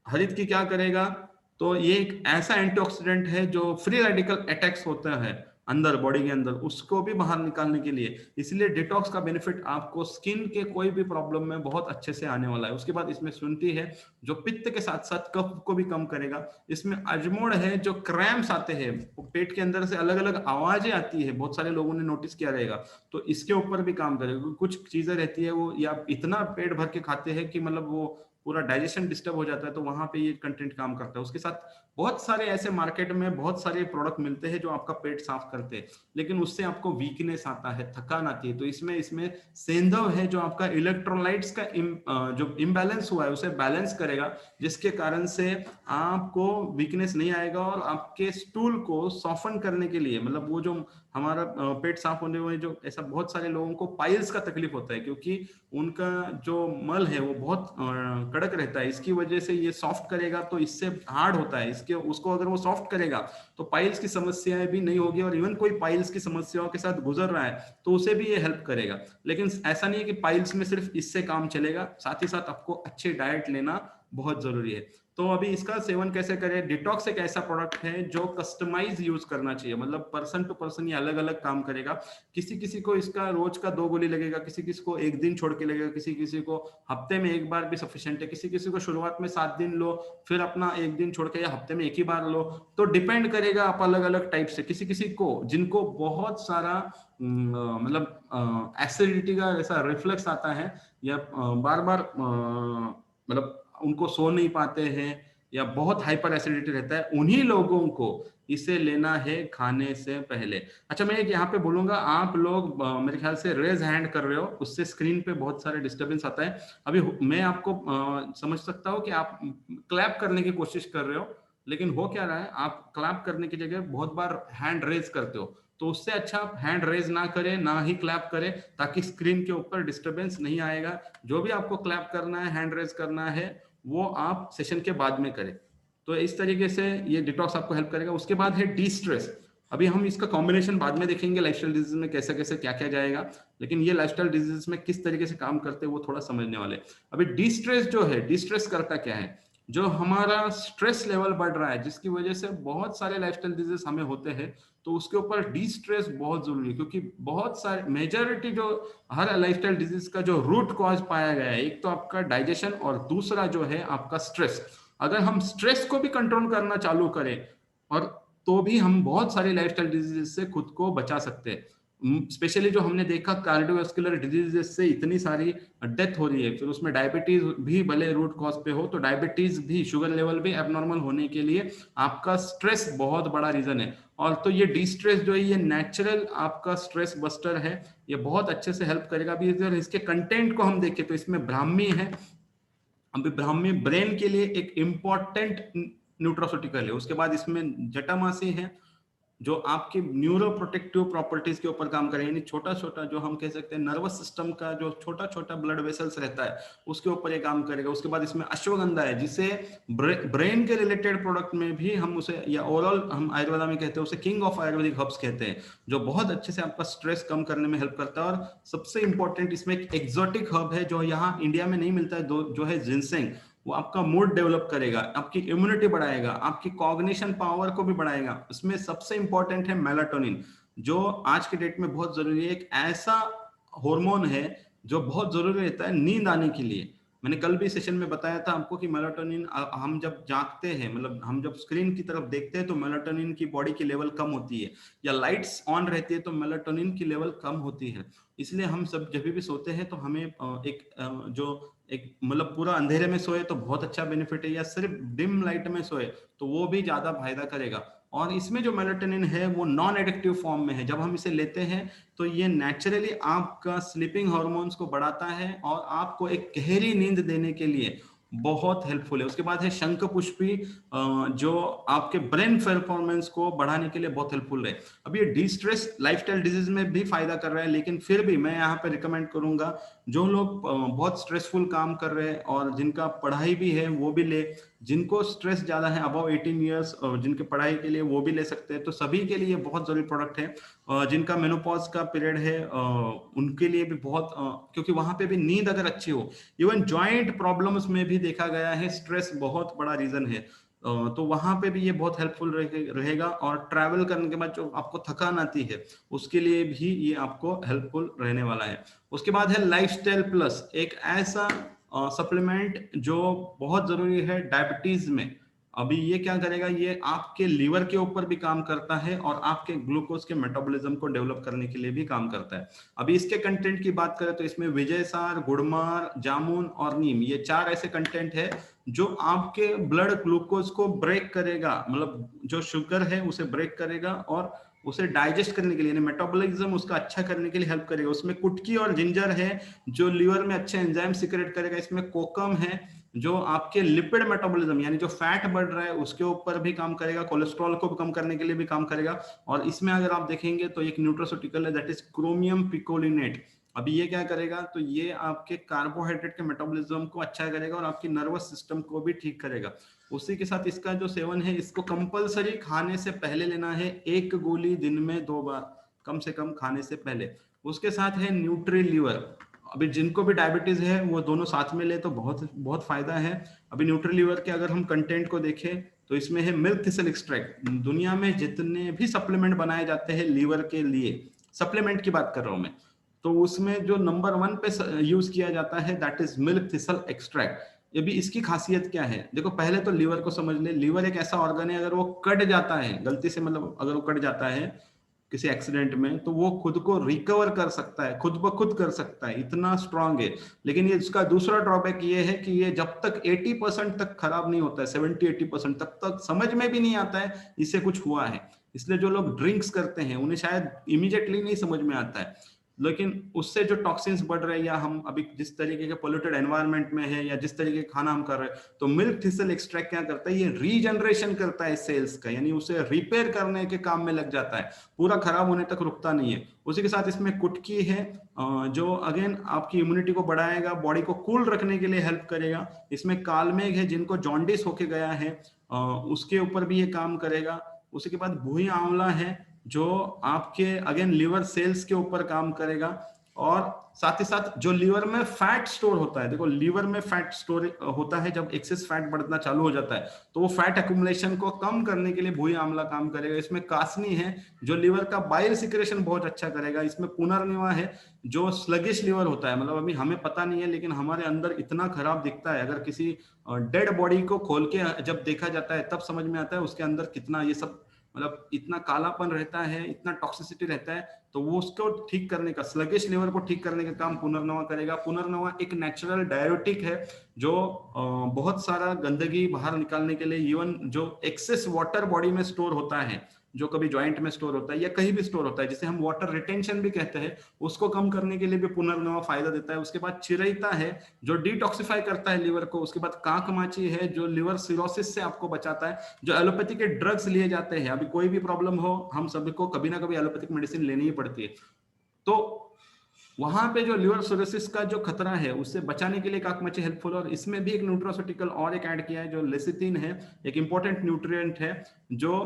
हरित की क्या करेगा, तो ये एक ऐसा एंटीऑक्सीडेंट है जो फ्री रेडिकल अटैक्स होता है अंदर बॉडी के अंदर, उसको भी बाहर निकालने के लिए। इसलिए डिटॉक्स का बेनिफिट आपको स्किन के कोई भी प्रॉब्लम में बहुत अच्छे से आने वाला है। उसके बाद इसमें शुंठी है, जो पित्त के साथ साथ कफ को भी कम करेगा। इसमें अजमोड़ है, जो क्रैम्प्स आते हैं, पेट के अंदर से अलग अलग आवाजें आती है, बहुत सारे लोगों ने नोटिस किया रहेगा, तो इसके ऊपर भी काम करेगा। कुछ चीजें रहती है वो या इतना पेट भर के खाते हैं कि मतलब वो पूरा डाइजेशन डिस्टर्ब हो जाता है, तो वहां पे ये कंटेंट काम करता है। उसके साथ बहुत सारे ऐसे मार्केट में बहुत सारे प्रोडक्ट मिलते हैं जो आपका पेट साफ करते हैं, लेकिन उससे आपको वीकनेस आता है, थकान आती है। तो इसमें सेंधव है, जो आपका इलेक्ट्रोलाइट्स का जो इम्बैलेंस हुआ है उसे बैलेंस करेगा, जिसके कारण से आपको वीकनेस नहीं आएगा। और आपके स्टूल को सॉफन करने के लिए, मतलब वो जो हमारा पेट साफ होने में जो ऐसा बहुत सारे लोगों को पाइल्स का तकलीफ होता है, क्योंकि उनका जो मल है वो बहुत कड़क रहता है, इसकी वजह से ये सॉफ्ट करेगा तो इससे हार्ड होता है, इसके उसको अगर वो सॉफ्ट करेगा तो पाइल्स की समस्याएं भी नहीं होगी। और इवन कोई पाइल्स की समस्याओं के साथ गुजर रहा है तो उसे भी ये हेल्प करेगा। लेकिन ऐसा नहीं है कि पाइल्स में सिर्फ इससे काम चलेगा, साथ ही साथ आपको अच्छी डाइट लेना बहुत जरूरी है। तो अभी इसका सेवन कैसे करें? डिटॉक्स एक ऐसा प्रोडक्ट है जो कस्टमाइज यूज करना चाहिए, मतलब पर्सन टू पर्सन ये अलग अलग काम करेगा। किसी किसी को इसका रोज का 2 गोली लगेगा, किसी किसी को 1 दिन छोड़ के लगेगा, किसी किसी को हफ्ते में 1 बार भी सफिशिएंट है, किसी किसी को शुरुआत में 7 दिन लो, फिर अपना 1 दिन छोड़ के या हफ्ते में 1 ही बार लो। तो डिपेंड करेगा आप अलग अलग टाइप से। किसी किसी को जिनको बहुत सारा मतलब एसिडिटी का ऐसा रिफ्लेक्स आता है, या बार बार मतलब उनको सो नहीं पाते हैं, या बहुत हाइपर एसिडिटी रहता है, उन्हीं लोगों को इसे लेना है खाने से पहले। अच्छा, मैं एक यहाँ पे बोलूंगा, आप लोग मेरे ख्याल से रेज हैंड कर रहे हो, उससे स्क्रीन पे बहुत सारे डिस्टरबेंस आता है। अभी मैं आपको समझ सकता हूँ कि आप क्लैप करने की कोशिश कर रहे हो, लेकिन हो क्या रहा है, आप क्लैप करने की जगह बहुत बार हैंड रेज करते हो। तो उससे अच्छा आप हैंड रेज ना करें, ना ही क्लैप करें, ताकि स्क्रीन के ऊपर डिस्टरबेंस नहीं आएगा। जो भी आपको क्लैप करना है, हैंड रेज करना है, वो आप सेशन के बाद में करें। तो इस तरीके से ये डिटॉक्स आपको हेल्प करेगा। उसके बाद है डी स्ट्रेस। अभी हम इसका कॉम्बिनेशन बाद में देखेंगे लाइफस्टाइल डिजीज में कैसे कैसे क्या क्या जाएगा, लेकिन ये लाइफस्टाइल डिजीज में किस तरीके से काम करते हैं वो थोड़ा समझने वाले। अभी डी स्ट्रेस जो है, डी स्ट्रेस करता क्या है? जो हमारा स्ट्रेस लेवल बढ़ रहा है, जिसकी वजह से बहुत सारे लाइफस्टाइल डिजीज हमें होते हैं, तो उसके ऊपर डी स्ट्रेस बहुत जरूरी है। क्योंकि बहुत सारे मेजॉरिटी जो हर लाइफस्टाइल डिजीज का जो रूट कॉज पाया गया है, एक तो आपका डाइजेशन और दूसरा जो है आपका स्ट्रेस। अगर हम स्ट्रेस को भी कंट्रोल करना चालू करें, और तो भी हम बहुत सारी लाइफस्टाइल डिजीज से खुद को बचा सकते हैं। स्पेशली जो हमने देखा कार्डियोवास्कुलर डिजीजेस से इतनी सारी डेथ हो रही है, फिर उसमें डायबिटीज भी भले रूट कॉज पे हो, तो डायबिटीज भी, शुगर लेवल भी एबनॉर्मल होने के लिए आपका स्ट्रेस बहुत बड़ा रीजन है। और तो ये डी स्ट्रेस जो है, ये नेचुरल आपका स्ट्रेस बस्टर है, ये बहुत अच्छे से हेल्प करेगा। अभी अगर इसके कंटेंट को हम देखें तो इसमें ब्राह्मी है। अभी ब्राह्मी ब्रेन के लिए एक इंपॉर्टेंट न्यूट्रोसिटिकल है। उसके बाद इसमें जटामासी है, जो आपके न्यूरो प्रोटेक्टिव प्रॉपर्टीज के ऊपर काम करें, यानी छोटा छोटा जो हम कह सकते हैं नर्वस सिस्टम का जो छोटा छोटा ब्लड वेसल्स रहता है, उसके ऊपर ये काम करेगा। उसके बाद इसमें अश्वगंधा है, जिसे ब्रेन के रिलेटेड प्रोडक्ट में भी हम उसे, या ओवरऑल हम आयुर्वेदा में कहते हैं उसे किंग ऑफ आयुर्वेदिक हर्ब्स कहते हैं, जो बहुत अच्छे से आपका स्ट्रेस कम करने में हेल्प करता है। और सबसे इंपॉर्टेंट इसमें एक एक्सोटिक हर्ब है जो यहाँ इंडिया में नहीं मिलता है, जो है जिनसेंग। वो आपका मूड डेवलप करेगा, आपकी इम्यूनिटी बढ़ाएगा, आपकी कॉग्निशन पावर को भी बढ़ाएगा। उसमें सबसे इंपॉर्टेंट है मेलाटोनिन, जो आज के डेट में बहुत जरूरी है। एक ऐसा हार्मोन है जो बहुत जरूरी रहता है नींद आने के लिए। मैंने कल भी सेशन में बताया था आपको कि मेलाटोनिन, हम जब जागते हैं, मतलब हम जब स्क्रीन की तरफ देखते हैं, तो मेलाटोनिन की बॉडी की लेवल कम होती है, या लाइट्स ऑन रहती है तो मेलाटोनिन की लेवल कम होती है। इसलिए हम सब जब भी सोते हैं तो हमें एक मतलब पूरा अंधेरे में सोए तो बहुत अच्छा बेनिफिट है, या सिर्फ डिम लाइट में सोए तो वो भी ज्यादा फायदा करेगा। और इसमें जो मेलाटोनिन है वो नॉन एडिक्टिव फॉर्म में है। जब हम इसे लेते हैं तो ये नेचुरली आपका स्लीपिंग हार्मोन्स को बढ़ाता है और आपको एक गहरी नींद देने के लिए बहुत हेल्पफुल है। उसके बाद है शंख पुष्पी, जो आपके ब्रेन परफॉर्मेंस को बढ़ाने के लिए बहुत हेल्पफुल है। अब ये डी स्ट्रेस लाइफस्टाइल डिजीज में भी फायदा कर रहा है, लेकिन फिर भी मैं यहाँ पे रिकमेंड करूंगा, जो लोग बहुत स्ट्रेसफुल काम कर रहे हैं और जिनका पढ़ाई भी है वो भी ले, जिनको स्ट्रेस ज्यादा है अबव 18 ईयर्स और जिनके पढ़ाई के लिए वो भी ले सकते हैं। तो सभी के लिए बहुत जरूरी प्रोडक्ट है। जिनका मेनोपॉज का पीरियड है उनके लिए भी बहुत, क्योंकि वहां पे भी नींद अगर अच्छी हो, इवन जॉइंट प्रॉब्लम्स में भी देखा गया है स्ट्रेस बहुत बड़ा रीजन है। तो वहां पे भी ये बहुत हेल्पफुल रहेगा। और ट्रैवल करने के बाद जो आपको थकान आती है उसके लिए भी ये आपको हेल्पफुल रहने वाला है। उसके बाद है लाइफस्टाइल प्लस, एक ऐसा सप्लीमेंट जो बहुत जरूरी है डायबिटीज में। अभी ये क्या करेगा, ये आपके लीवर के ऊपर भी काम करता है और आपके ग्लूकोज के मेटाबॉलिज्म को डेवलप करने के लिए भी काम करता है। अभी इसके कंटेंट की बात करें तो इसमें विजयसार, गुड़मार, जामुन और नीम, ये 4 ऐसे कंटेंट है जो आपके ब्लड ग्लूकोज को ब्रेक करेगा, मतलब जो शुगर है उसे ब्रेक करेगा और उसे डाइजेस्ट करने के लिए, मेटाबॉलिज्म उसका अच्छा करने के लिए हेल्प करेगा। उसमें कुटकी और जिंजर है जो लीवर में अच्छे एंजाइम सीक्रेट करेगा। इसमें कोकम है जो आपके लिपिड मेटाबॉलिज्म, यानी जो फैट बढ़ रहा है उसके ऊपर भी काम करेगा, कोलेस्ट्रॉल को कम करने के लिए भी काम करेगा। और इसमें अगर आप देखेंगे तो एक न्यूट्रोसिटिकल है, दैट इज क्रोमियम पिकोलिनेट। अभी ये क्या करेगा, तो ये आपके कार्बोहाइड्रेट के मेटाबॉलिज्म को अच्छा करेगा और आपकी नर्वस सिस्टम को भी ठीक करेगा। उसी के साथ इसका जो सेवन है, इसको कंपलसरी खाने से पहले लेना है, 1 गोली दिन में 2 बार कम से कम खाने से पहले। उसके साथ है न्यूट्री लीवर। अभी जिनको भी डायबिटीज है वो दोनों साथ में ले तो बहुत बहुत फायदा है। अभी न्यूट्रीलीवर के अगर हम कंटेंट को देखें तो इसमें है मिल्क थिसल एक्सट्रैक्ट। दुनिया में जितने भी सप्लीमेंट बनाए जाते हैं लीवर के लिए, सप्लीमेंट की बात कर रहा हूं मैं, तो उसमें जो नंबर 1 पे यूज किया जाता है that is milk thistle extract. ये भी इसकी खासियत क्या है, देखो पहले तो लीवर को समझ ले। लीवर एक ऐसा ऑर्गन है, अगर वो कट जाता है गलती से, मतलब अगर वो कट जाता है किसी एक्सीडेंट में, तो वो खुद को रिकवर कर सकता है, खुद ब खुद कर सकता है, इतना स्ट्रांग है। लेकिन ये इसका दूसरा ड्रॉबैक ये है कि ये जब तक 80% तक खराब नहीं होता है, 70-80% तक तक समझ में भी नहीं आता है इससे कुछ हुआ है। इसलिए जो लोग ड्रिंक्स करते हैं उन्हें शायद इमीडिएटली नहीं समझ में आता है, लेकिन उससे जो टॉक्सिन्स बढ़ रहे हैं, या हम अभी जिस तरीके के पोल्यूटेड एनवायरनमेंट में है, या जिस तरीके का खाना हम कर रहे हैं, तो मिल्क थिसल एक्सट्रैक्ट क्या करता है, ये रीजनरेशन करता है सेल्स का, यानी उसे रिपेयर करने के काम में लग जाता है, पूरा खराब होने तक रुकता नहीं है। उसी के साथ इसमें कुटकी है जो अगेन आपकी इम्यूनिटी को बढ़ाएगा, बॉडी को कूल रखने के लिए हेल्प करेगा। इसमें कालमेघ है, जिनको जॉन्डिस होके गया है उसके ऊपर भी ये काम करेगा। उसी के बाद भुई आंवला है जो आपके अगेन लिवर सेल्स के ऊपर काम करेगा। और साथ ही साथ जो लीवर में फैट स्टोर होता है, देखो लीवर में फैट स्टोर होता है, जब एक्सेस फैट बढ़ना चालू हो जाता है तो वो फैट एक्यूमुलेशन को कम करने के लिए भुई आंवला काम करेगा। इसमें कासनी है जो लीवर का बाइल सिक्रेशन बहुत अच्छा करेगा। इसमें पुनर्निवा है जो स्लगिश लीवर होता है, मतलब अभी हमें पता नहीं है लेकिन हमारे अंदर इतना खराब दिखता है, अगर किसी डेड बॉडी को खोल के जब देखा जाता है तब समझ में आता है उसके अंदर कितना ये सब, मतलब इतना कालापन रहता है, इतना टॉक्सिसिटी रहता है। तो वो उसको ठीक करने का, स्लगिश लिवर को ठीक करने का काम पुनर्नवा करेगा। पुनर्नवा एक नेचुरल डायरेटिक है जो बहुत सारा गंदगी बाहर निकालने के लिए, इवन जो एक्सेस वाटर बॉडी में स्टोर होता है, जो कभी जॉइंट में स्टोर होता है या कहीं भी स्टोर होता है, जिसे हम वाटर रिटेंशन भी कहते हैं, उसको कम करने के लिए भी पुनर्नवा फायदा देता है। उसके बाद चिरैता है जो डिटॉक्सिफाई करता है लिवर को। उसके बाद काकमाची है जो लिवर सिरोसिस से आपको बचाता है। जो एलोपैथी के ड्रग्स लिए जाते हैं, अभी कोई भी प्रॉब्लम हो हम सभी को कभी ना कभी एलोपैथिक मेडिसिन लेनी ही पड़ती है, तो वहां पे जो लिवर सिरोसिस का जो खतरा है उससे बचाने के लिए काकमाची हेल्पफुल। और इसमें भी एक न्यूट्रास्यूटिकल और एक ऐड किया है जो लेसिथिन है, एक इंपॉर्टेंट न्यूट्रिएंट है जो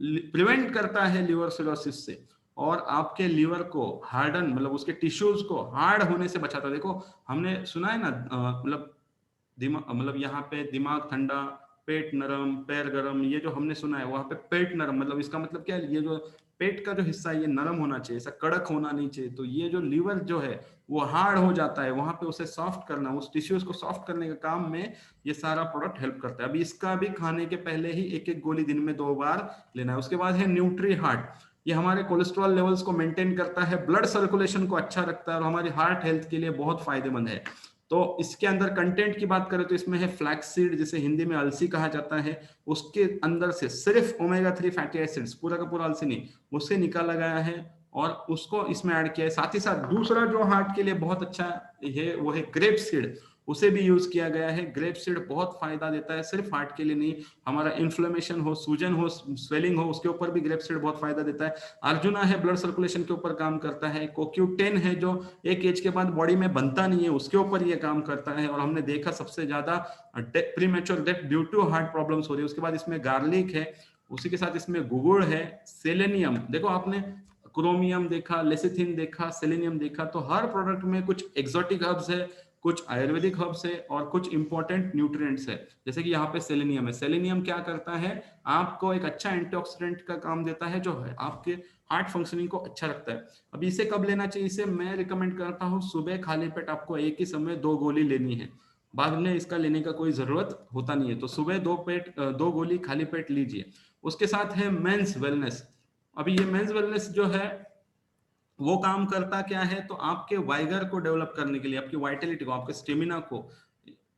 प्रिवेंट करता है लिवर सिरोसिस से, और आपके लिवर को हार्डन, मतलब उसके टिश्यूज को हार्ड होने से बचाता है। देखो हमने सुना है ना, मतलब दिमाग, मतलब यहाँ पे दिमाग ठंडा, पेट नरम, पैर गरम, ये जो हमने सुना है, वहां पे पेट नरम, मतलब इसका मतलब क्या है, ये जो पेट का जो हिस्सा है ये नरम होना चाहिए, ऐसा कड़क होना नहीं चाहिए। तो ये जो लीवर जो है वो हार्ड हो जाता है, वहां पे उसे सॉफ्ट करना, उस टिश्यूज को सॉफ्ट करने का काम में ये सारा प्रोडक्ट हेल्प करता है। अभी इसका भी खाने के पहले ही एक एक गोली दिन में 2 बार लेना है। उसके बाद है न्यूट्री हार्ट, ये हमारे कोलेस्ट्रॉल लेवल्स को मेंटेन करता है, ब्लड सर्कुलेशन को अच्छा रखता है और हमारी हार्ट हेल्थ के लिए बहुत फायदेमंद है। तो इसके अंदर कंटेंट की बात करें तो इसमें है फ्लैक्सीड, जिसे हिंदी में अलसी कहा जाता है। उसके अंदर से सिर्फ ओमेगा 3 फैटी एसिड्स, पूरा का पूरा अलसी नहीं, उससे निकाला गया है और उसको इसमें ऐड किया है। साथ ही साथ दूसरा जो हार्ट के लिए बहुत अच्छा है वो है ग्रेप सीड, उसे भी यूज किया गया है। ग्रेप सीड बहुत फायदा देता है, सिर्फ हार्ट के लिए नहीं, हमारा इन्फ्लेमेशन हो, सूजन हो, स्वेलिंग हो, उसके ऊपर भी ग्रेप सीड बहुत फायदा देता है। अर्जुना है ब्लड सर्कुलेशन के ऊपर काम करता है। CoQ10 है जो एक एज के बाद बॉडी में बनता नहीं है, उसके ऊपर ये काम करता है। और हमने देखा सबसे ज्यादा premature death due to heart problems हो रही है। उसके बाद इसमें गार्लिक है, उसी के साथ इसमें गुगुड़ है, सेलेनियम, देखो आपने क्रोमियम देखा, लेसिथिन देखा, सेलेनियम देखा, तो हर प्रोडक्ट में कुछ एक्सोटिक हर्ब्स है, कुछ आयुर्वेदिक हर्ब्स है और कुछ इंपॉर्टेंट न्यूट्रिएंट्स है। जैसे कि यहाँ पे सेलेनियम है, सेलेनियम क्या करता है, आपको एक अच्छा एंटीऑक्सीडेंट का काम देता है जो है आपके हार्ट फंक्शनिंग को अच्छा रखता है। अब इसे कब लेना चाहिए, इसे मैं रिकमेंड करता हूँ सुबह खाली पेट आपको एक ही समय 2 गोली लेनी है, बाद में इसका लेने का कोई जरूरत होता नहीं है। तो सुबह 2 गोली खाली पेट लीजिए। उसके साथ है मेंस वेलनेस। अभी ये मेंस वेलनेस जो है वो काम करता क्या है, तो आपके वाइगर को डेवलप करने के लिए, आपकी वाइटलिटी को, आपके स्टेमिना को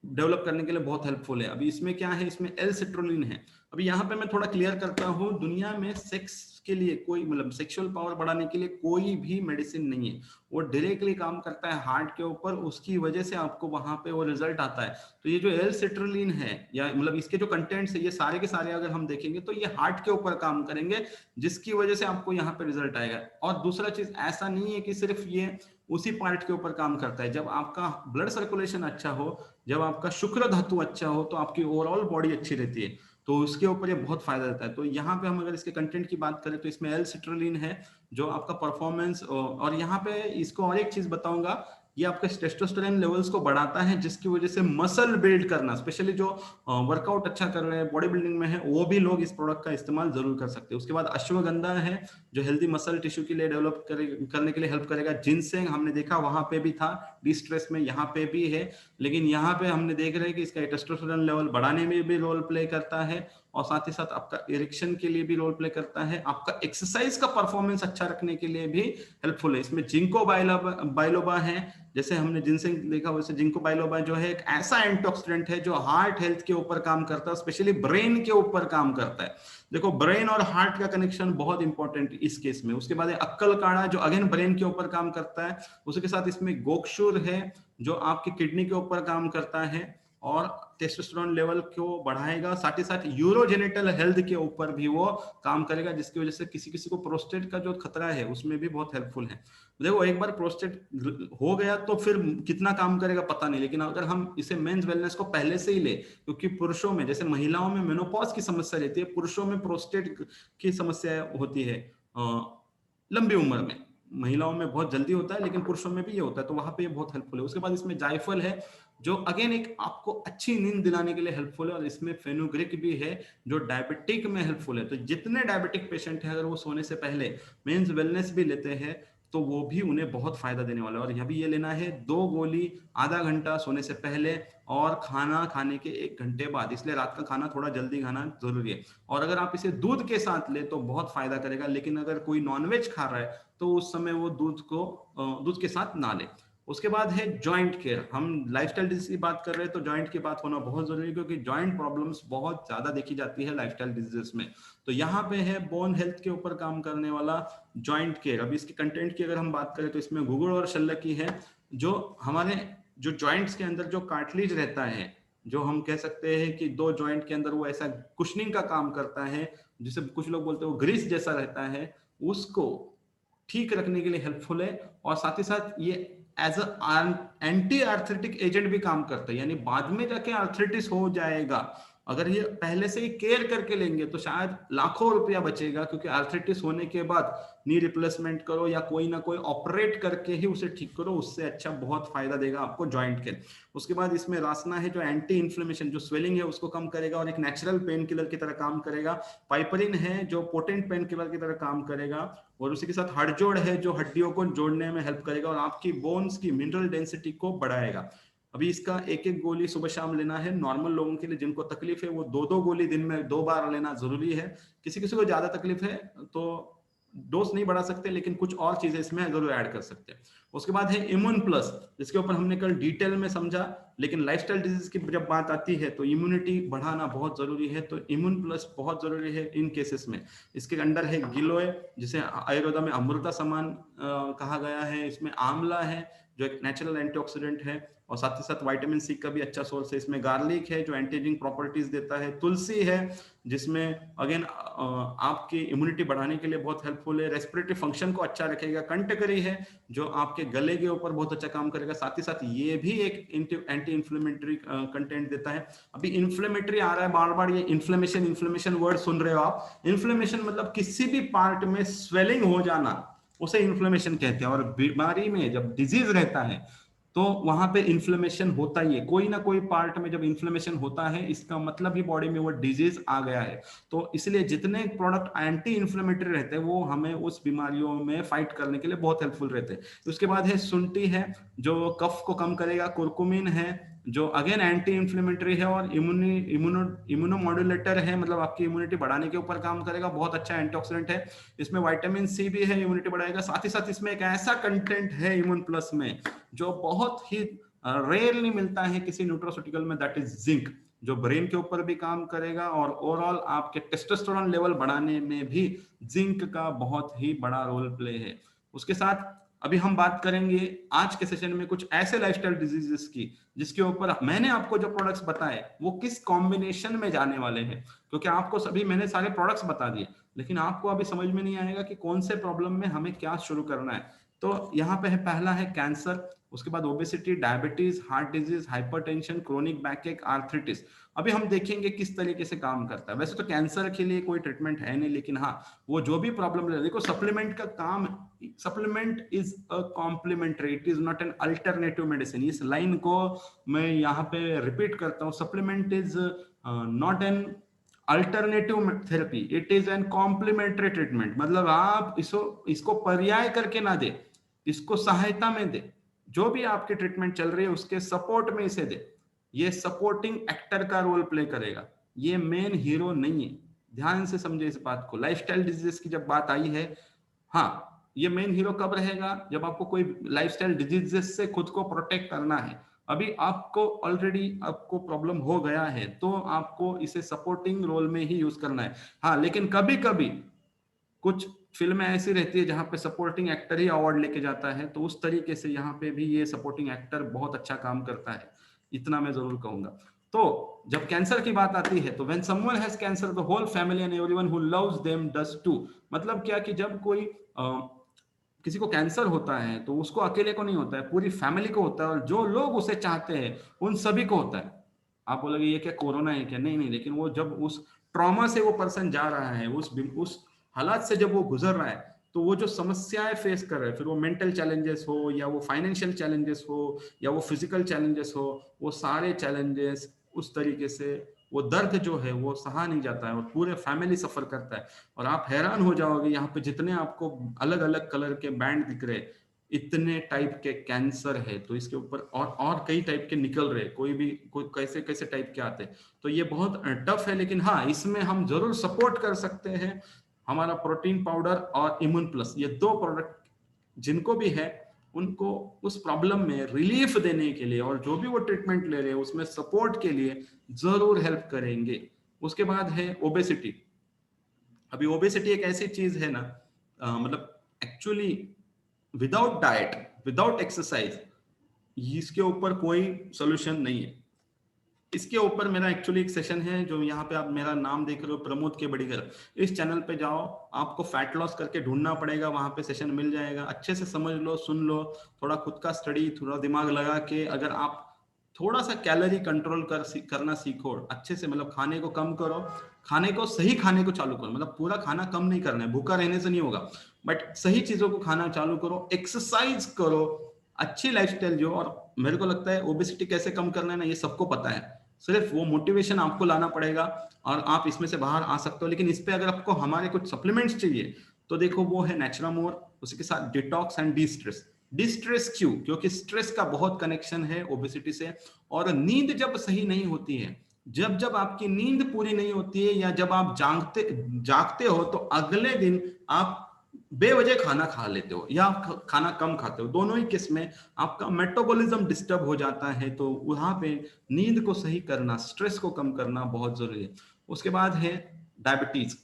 डेवलप करने के लिए बहुत हेल्पफुल है। अभी इसमें क्या है, इसमें एल सिट्रोलिन है। अभी यहाँ पे मैं थोड़ा क्लियर करता हूँ, दुनिया में सेक्स के लिए कोई, मतलब सेक्सुअल पावर बढ़ाने के लिए कोई भी मेडिसिन नहीं है, वो डायरेक्टली काम करता है हार्ट के ऊपर, उसकी वजह से आपको वहां पे वो रिजल्ट आता है। तो ये जो एल सिट्रोलिन है, या मतलब इसके जो कंटेंट्स है, ये सारे के सारे अगर हम देखेंगे तो ये हार्ट के ऊपर काम करेंगे, जिसकी वजह से आपको यहाँ पे रिजल्ट आएगा। और दूसरा चीज, ऐसा नहीं है कि सिर्फ ये उसी पार्ट के ऊपर काम करता है, जब आपका ब्लड सर्कुलेशन अच्छा हो, जब आपका शुक्र धातु अच्छा हो, तो आपकी ओवरऑल बॉडी अच्छी रहती है, तो उसके ऊपर ये बहुत फायदा देता है। तो यहाँ पे हम अगर इसके कंटेंट की बात करें तो इसमें एल सिट्रोलिन है जो आपका परफॉर्मेंस, और यहाँ पे इसको और एक चीज बताऊंगा ये आपके टेस्टोस्टेरोन लेवल्स को बढ़ाता है, जिसकी वजह से मसल बिल्ड करना, स्पेशली जो वर्कआउट अच्छा कर रहे हैं, बॉडी बिल्डिंग में है, वो भी लोग इस प्रोडक्ट का इस्तेमाल जरूर कर सकते हैं। उसके बाद अश्वगंधा है, जो हेल्दी मसल टिश्यू के लिए डेवलप करने के लिए हेल्प करेगा। जिनसेंग हमने देखा वहां पे भी था, डिस्ट्रेस में यहाँ पे भी है, लेकिन यहाँ पे हमने देख रहे हैं कि इसका टेस्टोस्टेरोन लेवल बढ़ाने में भी रोल प्ले करता है, और साथ ही साथ आपका इरेक्शन के लिए भी रोल प्ले करता है, आपका एक्सरसाइज का परफॉर्मेंस अच्छा रखने के लिए भी हेल्पफुल है। इसमें जिंको बाइलोबा है, जैसे हमने जिनसेंग देखा वैसे जिंको बाइलोबा जो है एक ऐसा एंटीऑक्सीडेंट है जो हार्ट हेल्थ के ऊपर काम करता है, स्पेशली ब्रेन के ऊपर काम करता है। देखो ब्रेन और हार्ट का कनेक्शन बहुत इंपॉर्टेंट इस केस में। उसके बाद अक्कल काढ़ा जो अगेन ब्रेन के ऊपर काम करता है। उसके साथ इसमें गोक्षुर है जो आपकी किडनी के ऊपर काम करता है और टेस्टोस्टेरोन लेवल को बढ़ाएगा, साथ ही साथ यूरोजेनिटल हेल्थ के ऊपर भी वो काम करेगा, जिसकी वजह से किसी किसी को प्रोस्टेट का जो खतरा है उसमें भी बहुत हेल्पफुल है। देखो एक बार प्रोस्टेट हो गया तो फिर कितना काम करेगा पता नहीं, लेकिन अगर हम इसे मेंस वेलनेस को पहले से ही ले, क्योंकि पुरुषों में जैसे महिलाओं में मेनोपॉज की समस्या रहती है, पुरुषों में प्रोस्टेट की समस्या होती है लंबी उम्र में। महिलाओं में बहुत जल्दी होता है लेकिन पुरुषों में भी ये होता है, तो वहां पे ये बहुत हेल्पफुल है। उसके बाद इसमें जायफल है जो अगेन एक आपको अच्छी नींद दिलाने के लिए हेल्पफुल है, और इसमें फेनुग्रीक भी है जो डायबिटिक में हेल्पफुल है। तो जितने डायबिटिक पेशेंट हैं अगर वो सोने से पहले मेंस वेलनेस भी लेते हैं तो वो भी उन्हें बहुत फायदा देने वाला है। और यह भी ये लेना है 2 गोली आधा घंटा सोने से पहले और खाना खाने के 1 घंटे बाद, इसलिए रात का खाना थोड़ा जल्दी खाना जरूरी है। और अगर आप इसे दूध के साथ ले तो बहुत फायदा करेगा, लेकिन अगर कोई नॉनवेज खा रहा है तो उस समय वो दूध के साथ ना ले। उसके बाद है जॉइंट केयर। हम लाइफस्टाइल डिजीज की बात कर रहे हैं तो जॉइंट की बात होना बहुत जरूरी है, क्योंकि जॉइंट प्रॉब्लम्स बहुत ज्यादा देखी जाती है लाइफस्टाइल डिजीजेस में। तो यहाँ पे है बोन हेल्थ के ऊपर काम करने वाला जॉइंट केयर। अभी इसके कंटेंट की अगर हम बात करें तो इसमें गुगुड़ और शल्लकी है, जो हमारे जो जॉइंट्स के अंदर जो कार्टिलेज रहता है, जो हम कह सकते हैं कि 2 जॉइंट के अंदर वो ऐसा कुशनिंग का काम करता है, जिसे कुछ लोग बोलते हैं वो ग्रीस जैसा रहता है, उसको ठीक रखने के लिए हेल्पफुल है। और साथ ही साथ ये एज एंटी आर्थरेटिक एजेंट भी काम करता है, यानी बाद में जाके आर्थराइटिस हो जाएगा, अगर ये पहले से ही केयर करके लेंगे तो शायद लाखों रुपया बचेगा, क्योंकि आर्थराइटिस होने के बाद नी रिप्लेसमेंट करो या कोई ना कोई ऑपरेट करके ही उसे ठीक करो, उससे अच्छा बहुत फायदा देगा आपको जॉइंट के। उसके बाद इसमें रासना है जो एंटी इन्फ्लेमेशन, जो स्वेलिंग है उसको कम करेगा और एक नेचुरल पेन किलर की तरह काम करेगा। पाइपरिन है जो पोटेंट पेन किलर की तरह काम करेगा, और उसी के साथ हड़जोड़ है जो हड्डियों को जोड़ने में हेल्प करेगा और आपकी बोन्स की मिनरल डेंसिटी को बढ़ाएगा। अभी इसका 1-1 गोली सुबह शाम लेना है। नॉर्मल लोगों के लिए जिनको तकलीफ है वो 2-2 गोली दिन में 2 बार लेना जरूरी है। किसी किसी को ज्यादा तकलीफ है तो डोज नहीं बढ़ा सकते, लेकिन कुछ और चीजें इसमें जरूर ऐड कर सकते हैं। उसके बाद है इम्यून प्लस, जिसके ऊपर हमने कल डिटेल में समझा, लेकिन लाइफस्टाइल डिजीज की जब बात आती है तो इम्यूनिटी बढ़ाना बहुत जरूरी है, तो इम्यून प्लस बहुत जरूरी है इन केसेस में। इसके अंडर है गिलोय, जिसे आयुर्वेदा में अमृता समान कहा गया है। इसमें आंवला है जो एक नेचुरल एंटीऑक्सीडेंट है, और साथ ही साथ विटामिन सी का भी अच्छा सोर्स है। इसमें गार्लिक है जो एंटी एजिंग प्रॉपर्टीज देता है। तुलसी है जिसमें अगेन आपकी इम्यूनिटी बढ़ाने के लिए बहुत हेल्पफुल है, रेस्पिरेटरी फंक्शन को अच्छा रखेगा। कंटकरी है जो आपके गले के ऊपर बहुत अच्छा काम करेगा, साथ ही साथ ये भी एक एंटी इन्फ्लेमेटरी कंटेंट देता है। अभी इन्फ्लेमेटरी आ रहा है बार बार, ये इन्फ्लेमेशन वर्ड सुन रहे हो आप। इन्फ्लेमेशन मतलब किसी भी पार्ट में स्वेलिंग हो जाना, उसे इन्फ्लेमेशन कहते हैं। और बीमारी में जब डिजीज रहता है तो वहां पे इन्फ्लेमेशन होता ही है, कोई ना कोई पार्ट में जब इन्फ्लेमेशन होता है इसका मतलब ही बॉडी में वो डिजीज आ गया है। तो इसलिए जितने प्रोडक्ट एंटी इन्फ्लेमेटरी रहते हैं वो हमें उस बीमारियों में फाइट करने के लिए बहुत हेल्पफुल रहते हैं। उसके बाद है शुंठी है जो कफ को कम करेगा। कुरकुमिन है जो अगेन एंटी इन्फ्लेमेटरी है और इम्यूनोमॉड्यूलेटर है, मतलब आपकी इम्यूनिटी बढ़ाने के ऊपर काम करेगा, बहुत अच्छा एंटीऑक्सीडेंट है। इसमें विटामिन सी भी है, इम्यूनिटी बढ़ाएगा। साथ ही साथ इसमें एक ऐसा कंटेंट है इम्यून प्लस में जो बहुत ही रेयरली मिलता है किसी न्यूट्रोसिटिकल में, दैट इज जिंक, जो ब्रेन के ऊपर भी काम करेगा और ओवरऑल आपके टेस्टोस्टेरोन लेवल बढ़ाने में भी जिंक का बहुत ही बड़ा रोल प्ले है। उसके साथ अभी हम बात करेंगे आज के सेशन में कुछ ऐसे लाइफस्टाइल डिजीजेस की जिसके ऊपर मैंने आपको जो प्रोडक्ट्स बताए वो किस कॉम्बिनेशन में जाने वाले हैं, क्योंकि आपको सभी मैंने सारे प्रोडक्ट्स बता दिए, लेकिन आपको अभी समझ में नहीं आएगा कि कौन से प्रॉब्लम में हमें क्या शुरू करना है। तो यहाँ पे है, पहला है कैंसर, उसके बाद obesity, diabetes, heart disease, hypertension, chronic बैकएक, arthritis. अभी हम देखेंगे किस तरीके से काम करता है। वैसे तो कैंसर के लिए कोई ट्रीटमेंट है नहीं, लेकिन हाँ वो जो भी प्रॉब्लम है, देखो सप्लीमेंट का काम supplement is a complementary, it is not an alternative medicine. इस लाइन को मैं यहाँ पे रिपीट करता हूँ, supplement is not an alternative therapy, it is an complementary treatment. मतलब आप इसको पर्याय करके ना दे, इसको सहायता में दे, जो भी आपकी ट्रीटमेंट चल रही है उसके सपोर्ट में इसे दे। ये सपोर्टिंग एक्टर का रोल प्ले करेगा, ये मेन हीरो नहीं है। ध्यान से समझे इस बात को। लाइफस्टाइल डिजीज की जब बात आई है, हाँ, ये मेन हीरो कब रहेगा? जब आपको कोई लाइफस्टाइल डिजीजेस से खुद को प्रोटेक्ट करना है। अभी आपको ऑलरेडी आपको प्रॉब्लम हो गया है, तो आपको इसे सपोर्टिंग रोल में ही यूज करना है। हाँ, लेकिन कभी कभी कुछ फिल्में ऐसी रहती है जहां पे सपोर्टिंग एक्टर ही अवार्ड लेके जाता है, तो उस तरीके से यहाँ पे भी ये सपोर्टिंग एक्टर बहुत अच्छा काम करता है, इतना मैं जरूर कहूंगा। तो जब कैंसर की बात आती है, तो when someone has cancer the whole family and everyone who loves them does too. मतलब क्या कि जब कोई किसी को कैंसर होता है तो उसको अकेले को नहीं होता है, पूरी फैमिली को होता है, और जो लोग उसे चाहते हैं उन सभी को होता है। आप बोलोगे ये क्या कोरोना है क्या? नहीं नहीं, लेकिन वो जब उस ट्रॉमा से वो पर्सन जा रहा है, उस हालात से जब वो गुजर रहा है, तो वो जो समस्याएं फेस कर रहे हैं, फिर वो मेंटल चैलेंजेस हो या वो फाइनेंशियल चैलेंजेस हो या वो फिजिकल चैलेंजेस हो, वो सारे चैलेंजेस उस तरीके से वो दर्द जो है वो सहा नहीं जाता है और पूरे फैमिली सफर करता है। और आप हैरान हो जाओगे, यहाँ पे जितने आपको अलग अलग कलर के बैंड दिख रहे, इतने टाइप के कैंसर है, तो इसके ऊपर और कई टाइप के निकल रहे, कोई कैसे कैसे टाइप के आते। तो ये बहुत टफ है, लेकिन हाँ, इसमें हम जरूर सपोर्ट कर सकते हैं। हमारा प्रोटीन पाउडर और इम्यून प्लस, ये दो प्रोडक्ट जिनको भी है उनको उस प्रॉब्लम में रिलीफ देने के लिए, और जो भी वो ट्रीटमेंट ले रहे हैं उसमें सपोर्ट के लिए जरूर हेल्प करेंगे। उसके बाद है ओबेसिटी। अभी ओबेसिटी एक ऐसी चीज है ना, मतलब actually without diet, without exercise, इसके ऊपर कोई सोल्यूशन नहीं है। इसके ऊपर मेरा एक्चुअली एक सेशन है, जो यहाँ पे आप मेरा नाम देख रहे हो, प्रमोद के बड़ी घर। इस चैनल पे जाओ, आपको फैट लॉस करके ढूंढना पड़ेगा, वहां पे सेशन मिल जाएगा। अच्छे से समझ लो, सुन लो, थोड़ा खुद का स्टडी, थोड़ा दिमाग लगा के अगर आप थोड़ा सा कैलोरी कंट्रोल करना सीखो अच्छे से, मतलब खाने को कम करो, खाने को सही खाने को चालू करो, मतलब पूरा खाना कम नहीं करना है, भूखा रहने से नहीं होगा, बट सही चीजों को खाना चालू करो, एक्सरसाइज करो, अच्छी लाइफस्टाइल जो। और मेरे को लगता है ओबेसिटी कैसे कम करना है ना, ये सबको पता है, सिर्फ वो मोटिवेशन आपको लाना पड़ेगा और आप इसमें से बाहर आ सकते हो। लेकिन इस पे अगर आपको हमारे कुछ सप्लीमेंट्स चाहिए, तो देखो वो है नेचुरामोर, उसके साथ detox and D stress. Distress क्यों? क्योंकि स्ट्रेस का बहुत कनेक्शन है ओबेसिटी से। और नींद जब सही नहीं होती है, जब जब आपकी नींद पूरी नहीं होती है, या जब आप जागते हो, तो अगले दिन आप बेवजह खाना खा लेते हो या खाना कम खाते हो, दोनों ही केस में आपका मेटाबॉलिज्म डिस्टर्ब हो जाता है। तो वहां पे नींद को सही करना, स्ट्रेस को कम करना बहुत जरूरी है। उसके बाद है डायबिटीज।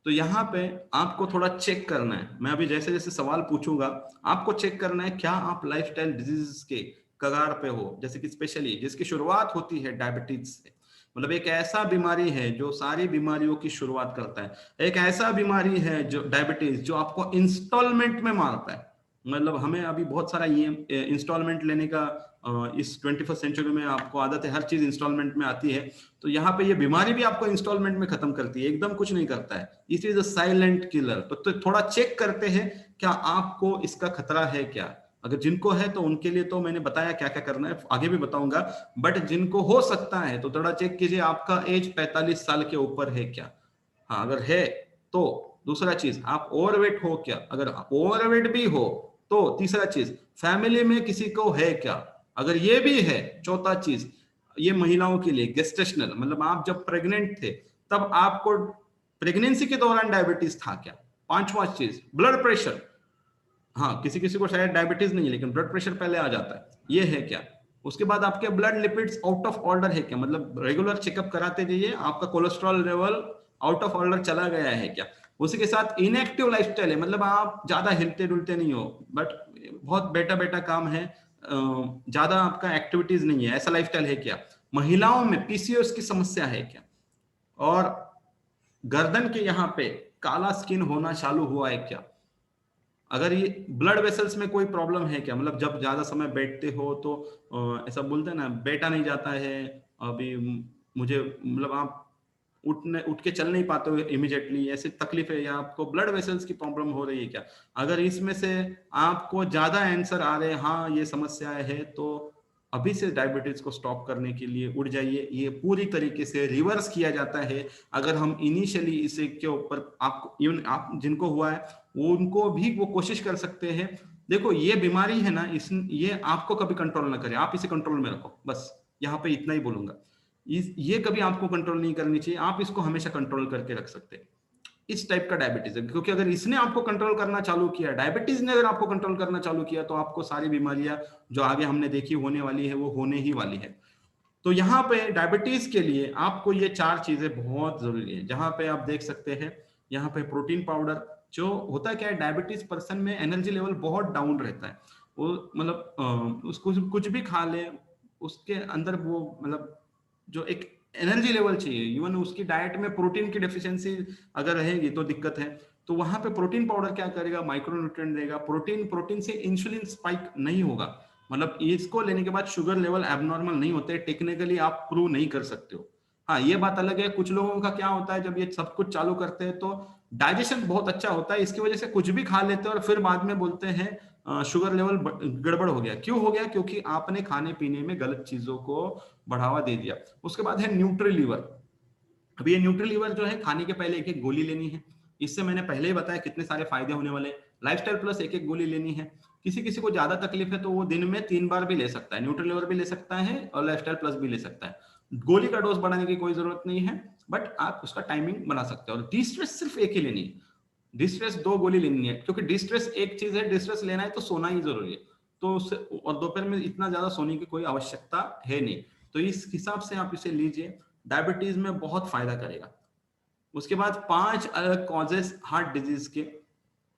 तो यहाँ पे आपको थोड़ा चेक करना है, मैं अभी जैसे जैसे सवाल पूछूंगा आपको चेक करना है क्या आप लाइफस्टाइल डिजीज के कगार पे हो। जैसे कि स्पेशली जिसकी शुरुआत होती है डायबिटीज से, मतलब एक ऐसा बीमारी है जो सारी बीमारियों की शुरुआत करता है। एक ऐसा बीमारी है जो डायबिटीज, जो आपको इंस्टॉलमेंट में मारता है। मतलब हमें अभी बहुत सारा ये इंस्टॉलमेंट लेने का इस 21st सेंचुरी में आपको आदत है, हर चीज इंस्टॉलमेंट में आती है। तो यहाँ पे ये बीमारी भी आपको इंस्टॉलमेंट में खत्म करती है, एकदम कुछ नहीं करता है। It is a silent killer. तो थोड़ा चेक करते हैं क्या आपको इसका खतरा है क्या। अगर जिनको है तो उनके लिए तो मैंने बताया क्या क्या करना है, आगे भी बताऊंगा। बट जिनको हो सकता है तो थोड़ा चेक कीजिए आपका एज 45 साल के ऊपर है क्या। हाँ, अगर है तो। दूसरा चीज, आप ओवरवेट हो क्या? अगर ओवरवेट भी हो तो तीसरा चीज, फैमिली में किसी को है क्या? अगर ये भी है, चौथा चीज, ये महिलाओं के लिए गेस्टेशनल, मतलब आप जब प्रेग्नेंट थे तब आपको प्रेगनेंसी के दौरान डायबिटीज था क्या? पांचवा चीज, ब्लड प्रेशर। हाँ, किसी किसी को शायद डायबिटीज नहीं है लेकिन ब्लड प्रेशर पहले आ जाता है, ये है क्या? उसके बाद आपके blood lipids out of order है क्या? मतलब रेगुलर चेकअप कराते जाइए, आपका cholesterol level out of order चला गया है क्या? उसी के साथ इनएक्टिव लाइफस्टाइल है, मतलब आप ज्यादा हिलते डुलते नहीं हो, बट बहुत बेटा बेटा काम है, ज्यादा आपका एक्टिविटीज नहीं है, ऐसा लाइफस्टाइल है क्या? महिलाओं में पीसीओएस की समस्या है क्या? और गर्दन के यहाँ पे काला स्किन होना चालू हुआ है क्या? अगर ये ब्लड वेसल्स में कोई प्रॉब्लम है क्या? मतलब जब ज्यादा समय बैठते हो तो ऐसा बोलते हैं ना, बैठा नहीं जाता है। अभी मुझे मतलब आप उठ के चल नहीं पाते हो इमीडिएटली, ऐसी तकलीफ है, या आपको ब्लड वेसल्स की प्रॉब्लम हो रही है क्या, अगर इसमें से आपको ज्यादा आंसर आ रहे हैं हाँ ये समस्याएं है, तो अभी से डायबिटीज को स्टॉप करने के लिए उठ जाइए। ये पूरी तरीके से रिवर्स किया जाता है अगर हम इनिशियली इसे के ऊपर, आपको इवन आप जिनको हुआ है उनको भी वो कोशिश कर सकते हैं। देखो ये बीमारी है ना, ये आपको कभी कंट्रोल ना करे, आप इसे कंट्रोल में रखो, बस यहाँ पे इतना ही बोलूंगा। ये कभी आपको कंट्रोल नहीं करनी चाहिए, आप इसको हमेशा कंट्रोल करके रख सकते हैं। इस टाइप का डायबिटीज है, क्योंकि अगर इसने आपको कंट्रोल करना चालू किया, डायबिटीज ने अगर आपको कंट्रोल करना चालू किया, तो आपको सारी बीमारियां जो आगे हमने देखी होने वाली है वो होने ही वाली है। तो यहाँ पे डायबिटीज के लिए आपको ये 4 चीजें बहुत जरूरी है, जहां पे आप देख सकते हैं यहाँ पे प्रोटीन पाउडर। जो होता है क्या है, डायबिटीज पर्सन में एनर्जी लेवल बहुत डाउन रहता है, वो मतलब उसको कुछ भी खा ले उसके अंदर वो मतलब जो एक एनर्जी लेवल चाहिए, इवन उसकी डाइट में प्रोटीन की डेफिशिएंसी अगर रहेगी तो दिक्कत है। तो वहां पे प्रोटीन पाउडर क्या करेगा, माइक्रोन्यूट्रिएंट देगा, प्रोटीन से इंसुलिन स्पाइक नहीं होगा, मतलब इसको लेने के बाद शुगर लेवल एबनॉर्मल नहीं होते, टेक्निकली आप प्रूव नहीं कर सकते हो। हाँ ये बात अलग है, कुछ लोगों का क्या होता है जब ये सब कुछ चालू करते हैं तो डाइजेशन बहुत अच्छा होता है, इसकी वजह से कुछ भी खा लेते हैं और फिर बाद में बोलते हैं शुगर लेवल गड़बड़ हो गया। क्यों हो गया, क्योंकि आपने खाने पीने में गलत चीजों को बढ़ावा दे दिया। उसके बाद है न्यूट्री लीवर। अभी ये न्यूट्री लीवर जो है, खाने के पहले एक एक गोली लेनी है, इससे मैंने पहले ही बताया कितने सारे फायदे होने वाले। लाइफस्टाइल प्लस एक एक गोली लेनी है। किसी किसी को ज्यादा तकलीफ है तो वो दिन में 3 बार भी ले सकता है, न्यूट्री लीवर भी ले सकता है और लाइफस्टाइल प्लस भी ले सकता है। गोली का डोज बढ़ाने की कोई जरूरत नहीं है, बट आप उसका टाइमिंग बना सकते हो। और डिस्ट्रेस सिर्फ एक ही लेनी है, डिस्ट्रेस 2 गोली लेनी है, क्योंकि डिस्ट्रेस एक चीज है, डिस्ट्रेस लेना है तो सोना ही जरूरी है, तो उससे और दोपहर में इतना ज्यादा सोने की कोई आवश्यकता है नहीं। तो इस हिसाब से आप इसे लीजिए, डायबिटीज में बहुत फायदा करेगा। उसके बाद 5 अलग कॉजेस हार्ट डिजीज के,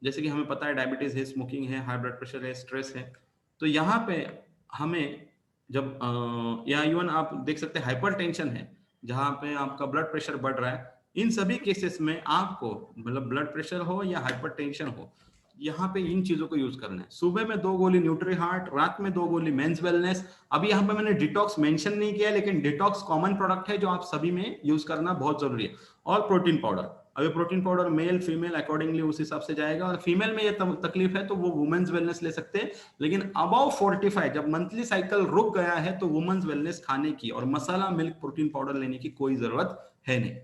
जैसे कि हमें पता है डायबिटीज है, स्मोकिंग है, हाई ब्लड प्रेशर है, स्ट्रेस है। तो यहाँ पे हमें जब या इवन आप देख सकते हैं हाइपरटेंशन है, जहाँ पे आपका ब्लड प्रेशर बढ़ रहा है, इन सभी केसेस में आपको मतलब ब्लड प्रेशर हो या हाइपरटेंशन हो, यहाँ पे इन चीजों को यूज करना है। सुबह में 2 गोली न्यूट्री हार्ट, रात में 2 गोली मेंस वेलनेस। अभी यहाँ पे मैंने डिटॉक्स मेंशन नहीं किया, लेकिन डिटॉक्स कॉमन प्रोडक्ट है जो आप सभी में यूज करना बहुत जरूरी है। और प्रोटीन पाउडर, अभी protein powder male female accordingly उस हिसाब से जाएगा, और फीमेल में ये तकलीफ है तो वो वुमेन्स वेलनेस ले सकते हैं। लेकिन अबाउ 45 जब मंथली साइकिल रुक गया है तो वुमेन्स वेलनेस खाने की और मसाला मिल्क प्रोटीन पाउडर लेने की कोई जरूरत है नहीं।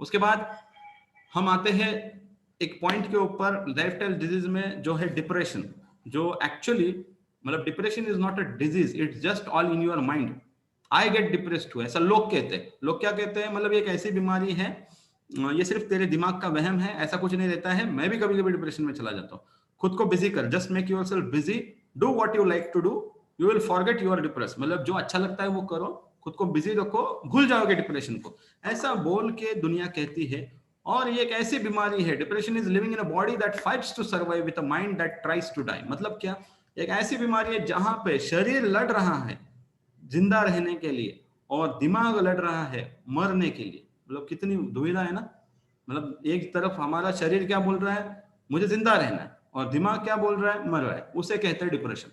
उसके बाद हम आते हैं एक पॉइंट के ऊपर, लाइफस्टाइल डिजीज में जो है डिप्रेशन, जो एक्चुअली मतलब depression is not a disease, it's just all in your mind. I get depressed too, ऐसा लोग कहते हैं। लोग क्या कहते हैं, मतलब ये एक ऐसी बीमारी है, ये सिर्फ तेरे दिमाग का वहम है, ऐसा कुछ नहीं रहता है। मैं भी कभी कभी डिप्रेशन में चला जाता हूँ। खुद को बिजी कर, just make yourself busy, do what you like to do, you will forget you are depress. मतलब जो अच्छा लगता है वो करो, खुद को बिजी रखो, भूल जाओगे डिप्रेशन को, ऐसा बोल के दुनिया कहती है। और ये एक ऐसी बीमारी है, depression is living in a body that fights to survive with a mind that tries to die. मतलब क्या, एक ऐसी बीमारी है जहां पे शरीर लड़ रहा है जिंदा रहने के लिए और दिमाग लड़ रहा है मरने के लिए। मतलब कितनी दुविधा है ना, मतलब एक तरफ हमारा शरीर क्या बोल रहा है, मुझे जिंदा रहना है, और दिमाग क्या बोल रहा है, मर रहा है, उसे कहते हैं डिप्रेशन।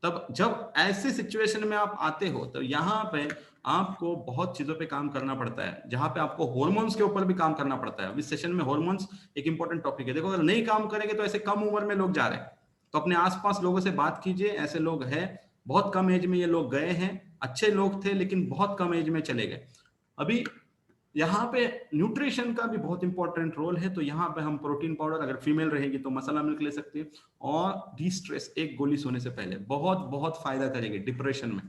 तब जब ऐसी सिचुएशन में आप आते हो तो यहाँ पे आपको बहुत चीजों पे काम करना पड़ता है, जहां पे आपको हार्मोन्स के ऊपर भी काम करना पड़ता है। इस सेशन में हार्मोन्स एक इंपॉर्टेंट टॉपिक है। देखो अगर नहीं काम करेंगे तो ऐसे कम उम्र में लोग जा रहे हैं, तो अपने आसपास लोगों से बात कीजिए, ऐसे लोग हैं, बहुत कम एज में ये लोग गए हैं, अच्छे लोग थे लेकिन बहुत कम एज में चले गए। अभी यहाँ पे न्यूट्रिशन का भी बहुत इंपॉर्टेंट रोल है, तो यहाँ पे हम प्रोटीन पाउडर, अगर फीमेल रहेगी तो मसाला मिल्क ले सकती है, और डी स्ट्रेस एक गोली सोने से पहले बहुत बहुत फायदा करेगी डिप्रेशन में,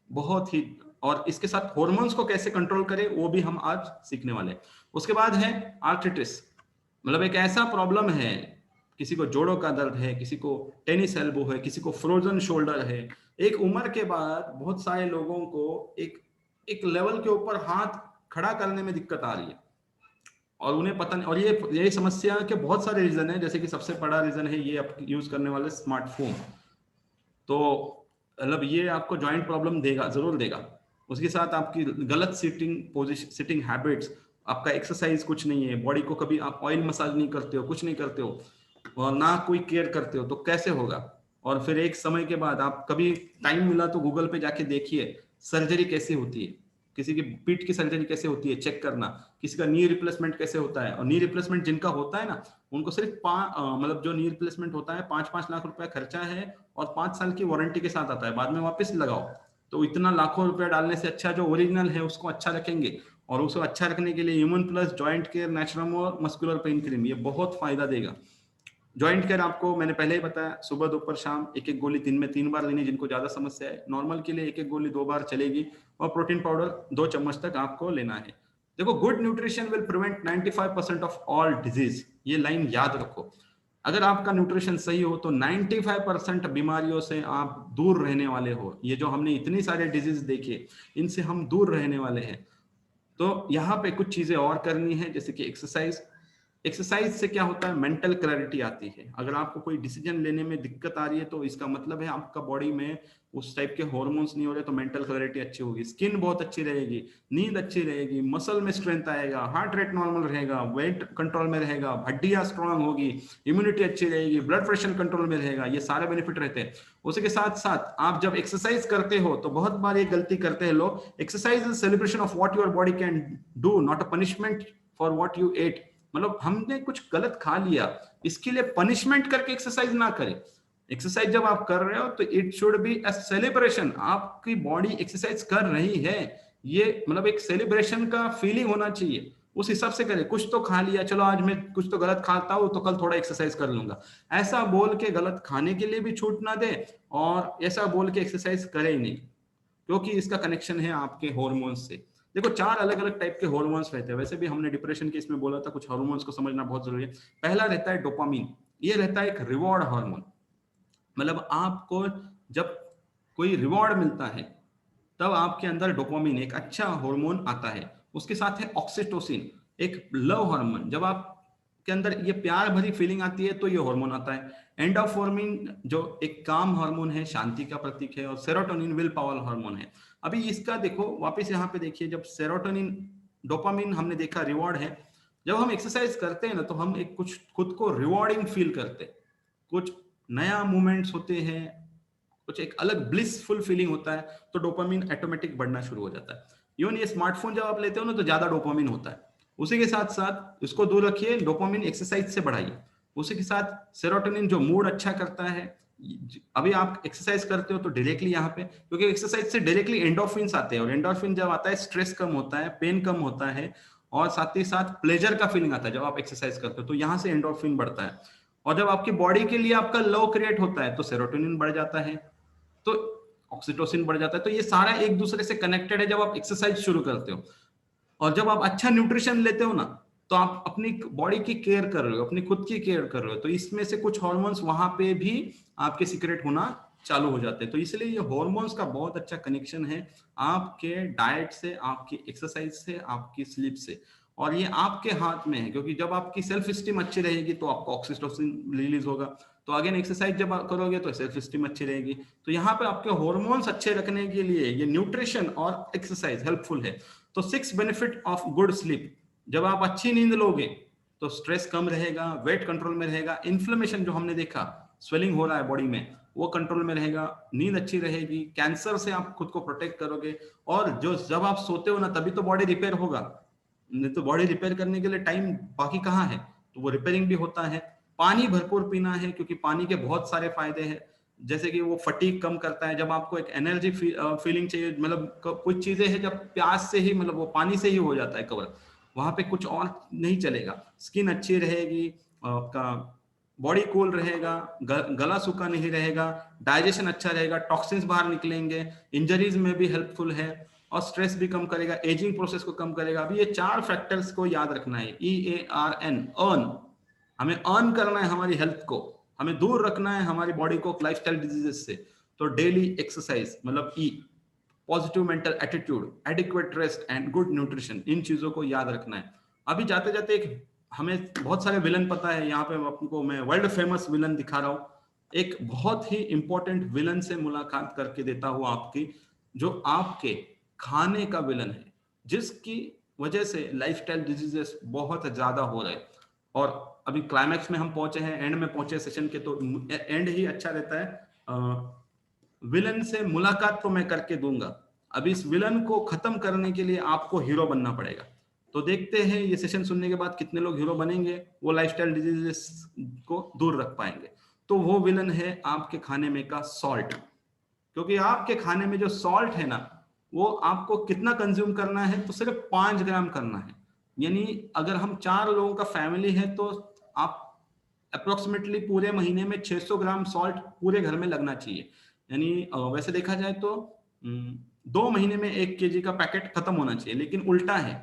बहुत ही। और इसके साथ हॉर्मोन्स को कैसे कंट्रोल करें वो भी हम आज सीखने वाले हैं। उसके बाद है आर्थराइटिस, मतलब एक ऐसा प्रॉब्लम है, किसी को जोड़ों का दर्द है, किसी को टेनिस एल्बो है, किसी को फ्रोजन शोल्डर है। एक उम्र के बाद बहुत सारे लोगों को एक एक लेवल के ऊपर हाथ खड़ा करने में दिक्कत आ रही है, और उन्हें पता नहीं। और ये समस्या के बहुत सारे रीजन है, जैसे कि सबसे बड़ा रीजन है ये आप यूज करने वाले स्मार्टफोन। तो मतलब ये आपको जॉइंट प्रॉब्लम देगा, जरूर देगा। उसके साथ आपकी गलत सिटिंग पोजीशन, सिटिंग हैबिट्स, आपका एक्सरसाइज कुछ नहीं है, बॉडी को कभी आप ऑयल मसाज नहीं करते हो, कुछ नहीं करते हो, और ना कोई केयर करते हो, तो कैसे होगा। और फिर एक समय के बाद आप कभी टाइम मिला तो गूगल पे जाके देखिए सर्जरी कैसे होती है, किसी की पीठ की सर्जरी कैसे होती है चेक करना, किसी का नी रिप्लेसमेंट कैसे होता है। और नी रिप्लेसमेंट जिनका होता है ना, उनको सिर्फ मतलब जो नी रिप्लेसमेंट होता है 5-5 लाख रुपया खर्चा है और 5 साल की वारंटी के साथ आता है, बाद में वापस लगाओ। तो इतना लाखों रुपया डालने से अच्छा जो ओरिजिनल है उसको अच्छा रखेंगे। और उसको अच्छा रखने के लिए human plus joint care natural muscular pain cream ये बहुत फायदा देगा। जॉइंट केयर आपको मैंने पहले ही बताया, सुबह दोपहर शाम एक एक गोली दिन में 3 बार लेनी, जिनको ज्यादा समस्या है। नॉर्मल के लिए एक एक गोली 2 बार चलेगी। और प्रोटीन पाउडर 2 चम्मच तक आपको लेना है। देखो, good nutrition will prevent 95% of all disease, ये लाइन याद रखो। अगर आपका न्यूट्रिशन सही हो तो 95% बीमारियों से आप दूर रहने वाले हो। ये जो हमने इतनी सारे डिजीज देखे, इनसे हम दूर रहने वाले हैं। तो यहाँ पे कुछ चीजें और करनी है, जैसे कि एक्सरसाइज। एक्सरसाइज से क्या होता है, मेंटल क्लैरिटी आती है। अगर आपको कोई डिसीजन लेने में दिक्कत आ रही है तो इसका मतलब है आपका बॉडी में उस टाइप के हॉर्मोन्स नहीं हो रहे, तो मेंटल क्लैरिटी अच्छी होगी, स्किन बहुत अच्छी रहेगी, नींद अच्छी रहेगी, मसल में स्ट्रेंथ आएगा, हार्ट रेट नॉर्मल रहेगा, वेट कंट्रोल में रहेगा, हड्डियां स्ट्रांग होगी, इम्यूनिटी अच्छी रहेगी, ब्लड प्रेशर कंट्रोल में रहेगा। ये सारे बेनिफिट रहते हैं। उसी के साथ साथ आप जब एक्सरसाइज करते हो तो बहुत बार ये गलती करते हैं लोग, exercise is celebration of what your body can do, not a punishment for what you ate. मतलब हमने कुछ गलत खा लिया, इसके लिए पनिशमेंट करके एक्सरसाइज ना करें। एक्सरसाइज जब आप कर रहे हो तो it should be a celebration. आपकी बॉडी एक्सरसाइज कर रही है, ये मतलब एक सेलिब्रेशन का फीलिंग होना चाहिए। उस हिसाब से करें। कुछ तो खा लिया, चलो आज मैं कुछ तो गलत खाता हूं तो कल थोड़ा एक्सरसाइज कर लूंगा, ऐसा बोल के गलत खाने के लिए भी छूट ना दे और ऐसा बोल के एक्सरसाइज करे ही नहीं, क्योंकि इसका कनेक्शन है आपके हॉर्मोन्स से। देखो, 4 अलग अलग टाइप के हॉर्मोन्स रहते हैं। वैसे भी हमने डिप्रेशन के इसमें बोला था, कुछ हार्मोन्स को समझना बहुत जरूरी है। पहला रहता है डोपामिन। ये रहता है एक रिवॉर्ड हार्मोन। मतलब आपको जब कोई रिवॉर्ड मिलता है तब आपके अंदर डोपामिन एक अच्छा हार्मोन आता है। उसके साथ है ऑक्सीटोसिन, एक लव हार्मोन। जब आप के अंदर ये प्यार भरी फीलिंग आती है तो ये हार्मोन आता है। एंडोर्फिन जो एक काम हार्मोन है, शांति का प्रतीक है। और सेरोटोनिन विल पावर हार्मोन है। अभी इसका देखो, वापस यहाँ पे देखिए, जब सेरोटोनिन डोपामिन हमने देखा रिवॉर्ड है, जब हम एक्सरसाइज करते हैं ना तो हम एक कुछ खुद को रिवॉर्डिंग फील करते हैं, कुछ नया मूवमेंट्स होते हैं, कुछ एक अलग ब्लिसफुल फीलिंग होता है, तो डोपामिन ऑटोमेटिक बढ़ना शुरू हो जाता है। इवन ये स्मार्टफोन जब आप लेते हो ना तो ज्यादा डोपामिन होता है। उसी के साथ साथ इसको दूर रखिए, डोपामिन एक्सरसाइज से बढ़ाइए। उसी के साथ सेरोटोनिन जो मूड अच्छा करता है। अभी आप एक्सरसाइज करते हो तो डायरेक्टली यहाँ पे, क्योंकि एक्सरसाइज से डायरेक्टली एंडोर्फिन्स आते हैं, और एंडोर्फिन जब आता है स्ट्रेस कम होता है, पेन कम होता है, और साथ ही साथ प्लेजर का फीलिंग आता है जब आप एक्सरसाइज करते हो, तो यहाँ से एंडोर्फिन बढ़ता है। और जब आपकी बॉडी के लिए आपका लव क्रिएट होता है तो सेरोटोनिन बढ़ जाता है, तो ऑक्सीटोसिन बढ़ जाता है। तो ये सारा एक दूसरे से कनेक्टेड है जब आप एक्सरसाइज शुरू करते हो। और जब आप अच्छा न्यूट्रिशन लेते हो ना, तो आप अपनी बॉडी की केयर कर रहे हो, अपनी खुद की केयर कर रहे हो, तो इसमें से कुछ हॉर्मोन्स वहां पे भी आपके सीक्रेट होना चालू हो जाते हैं। तो इसलिए ये हॉर्मोन्स का बहुत अच्छा कनेक्शन है आपके डाइट से, आपकी एक्सरसाइज से, आपकी स्लीप से। और ये आपके हाथ में है, क्योंकि जब आपकी सेल्फ स्टीम अच्छी रहेगी तो आपको ऑक्सीटोसिन रिलीज होगा। तो अगेन एक्सरसाइज जब आप करोगे तो सेल्फ स्टीम अच्छी रहेगी। तो यहाँ पे आपके हॉर्मोन्स अच्छे रखने के लिए ये न्यूट्रिशन और एक्सरसाइज हेल्पफुल है। तो 6 बेनिफिट ऑफ गुड स्लीप। जब आप अच्छी नींद लोगे तो स्ट्रेस कम रहेगा, वेट कंट्रोल में रहेगा, इन्फ्लेमेशन जो हमने देखा, स्वेलिंग हो रहा है बॉडी में, वो कंट्रोल में रहेगा, नींद अच्छी रहेगी, कैंसर से आप खुद को प्रोटेक्ट करोगे। और जो जब आप सोते हो ना तभी तो बॉडी रिपेयर होगा, नहीं तो बॉडी रिपेयर करने के लिए टाइम बाकी कहाँ है, तो वो रिपेयरिंग भी होता है। पानी भरपूर पीना है, क्योंकि पानी के बहुत सारे फायदे हैं। जैसे कि वो फटीग कम करता है, जब आपको एक एनर्जी फीलिंग चाहिए, मतलब कुछ चीजें हैं जब प्यास से ही, मतलब वो पानी से ही हो जाता है कवर, वहां पे कुछ और नहीं चलेगा। स्किन अच्छी रहेगी, आपका बॉडी कूल रहेगा, गला सूखा नहीं रहेगा, डाइजेशन अच्छा रहेगा, टॉक्सिन्स बाहर निकलेंगे, इंजरीज में भी हेल्पफुल है, और स्ट्रेस भी कम करेगा, एजिंग प्रोसेस को कम करेगा। अभी ये 4 फैक्टर्स को याद रखना है, EARN, अर्न। हमें अर्न करना है हमारी हेल्थ को, हमें दूर रखना है हमारी बॉडी को लाइफस्टाइल डिजीजेस से। तो डेली एक्सरसाइज मतलब ई, positive mental attitude, adequate rest and good nutrition, इन चीजों को याद रखना है। अभी जाते जाते एक, हमें बहुत सारे विलन पता है, यहाँ पे आपको मैं वर्ल्ड फेमस विलन दिखा रहा हूँ। एक बहुत ही इंपॉर्टेंट विलन से मुलाकात करके देता हूँ आपकी, जो आपके खाने का विलन है, जिसकी वजह से लाइफस्टाइल डिजीजेस बहुत ज्यादा हो रहे हैं। और अभी क्लाइमैक्स में हम पहुंचे हैं, एंड में पहुंचे सेशन के, तो एंड ही अच्छा रहता है। विलन से मुलाकात तो मैं करके दूंगा, अब इस विलन को खत्म करने के लिए आपको हीरो बनना पड़ेगा। तो देखते हैं ये सेशन सुनने के बाद कितने लोग हीरो बनेंगे, वो लाइफस्टाइल डिजीजेस को दूर रख पाएंगे। तो वो विलन है आपके खाने में का सॉल्ट, क्योंकि आपके खाने में जो सॉल्ट है ना, वो आपको कितना कंज्यूम करना है, तो सिर्फ 5 ग्राम करना है। यानी अगर हम 4 लोगों का फैमिली है तो आप अप्रोक्सीमेटली पूरे महीने में 600 ग्राम सॉल्ट पूरे घर में लगना चाहिए। यानी वैसे देखा जाए तो 2 महीने में 1 केजी का पैकेट खत्म होना चाहिए, लेकिन उल्टा है,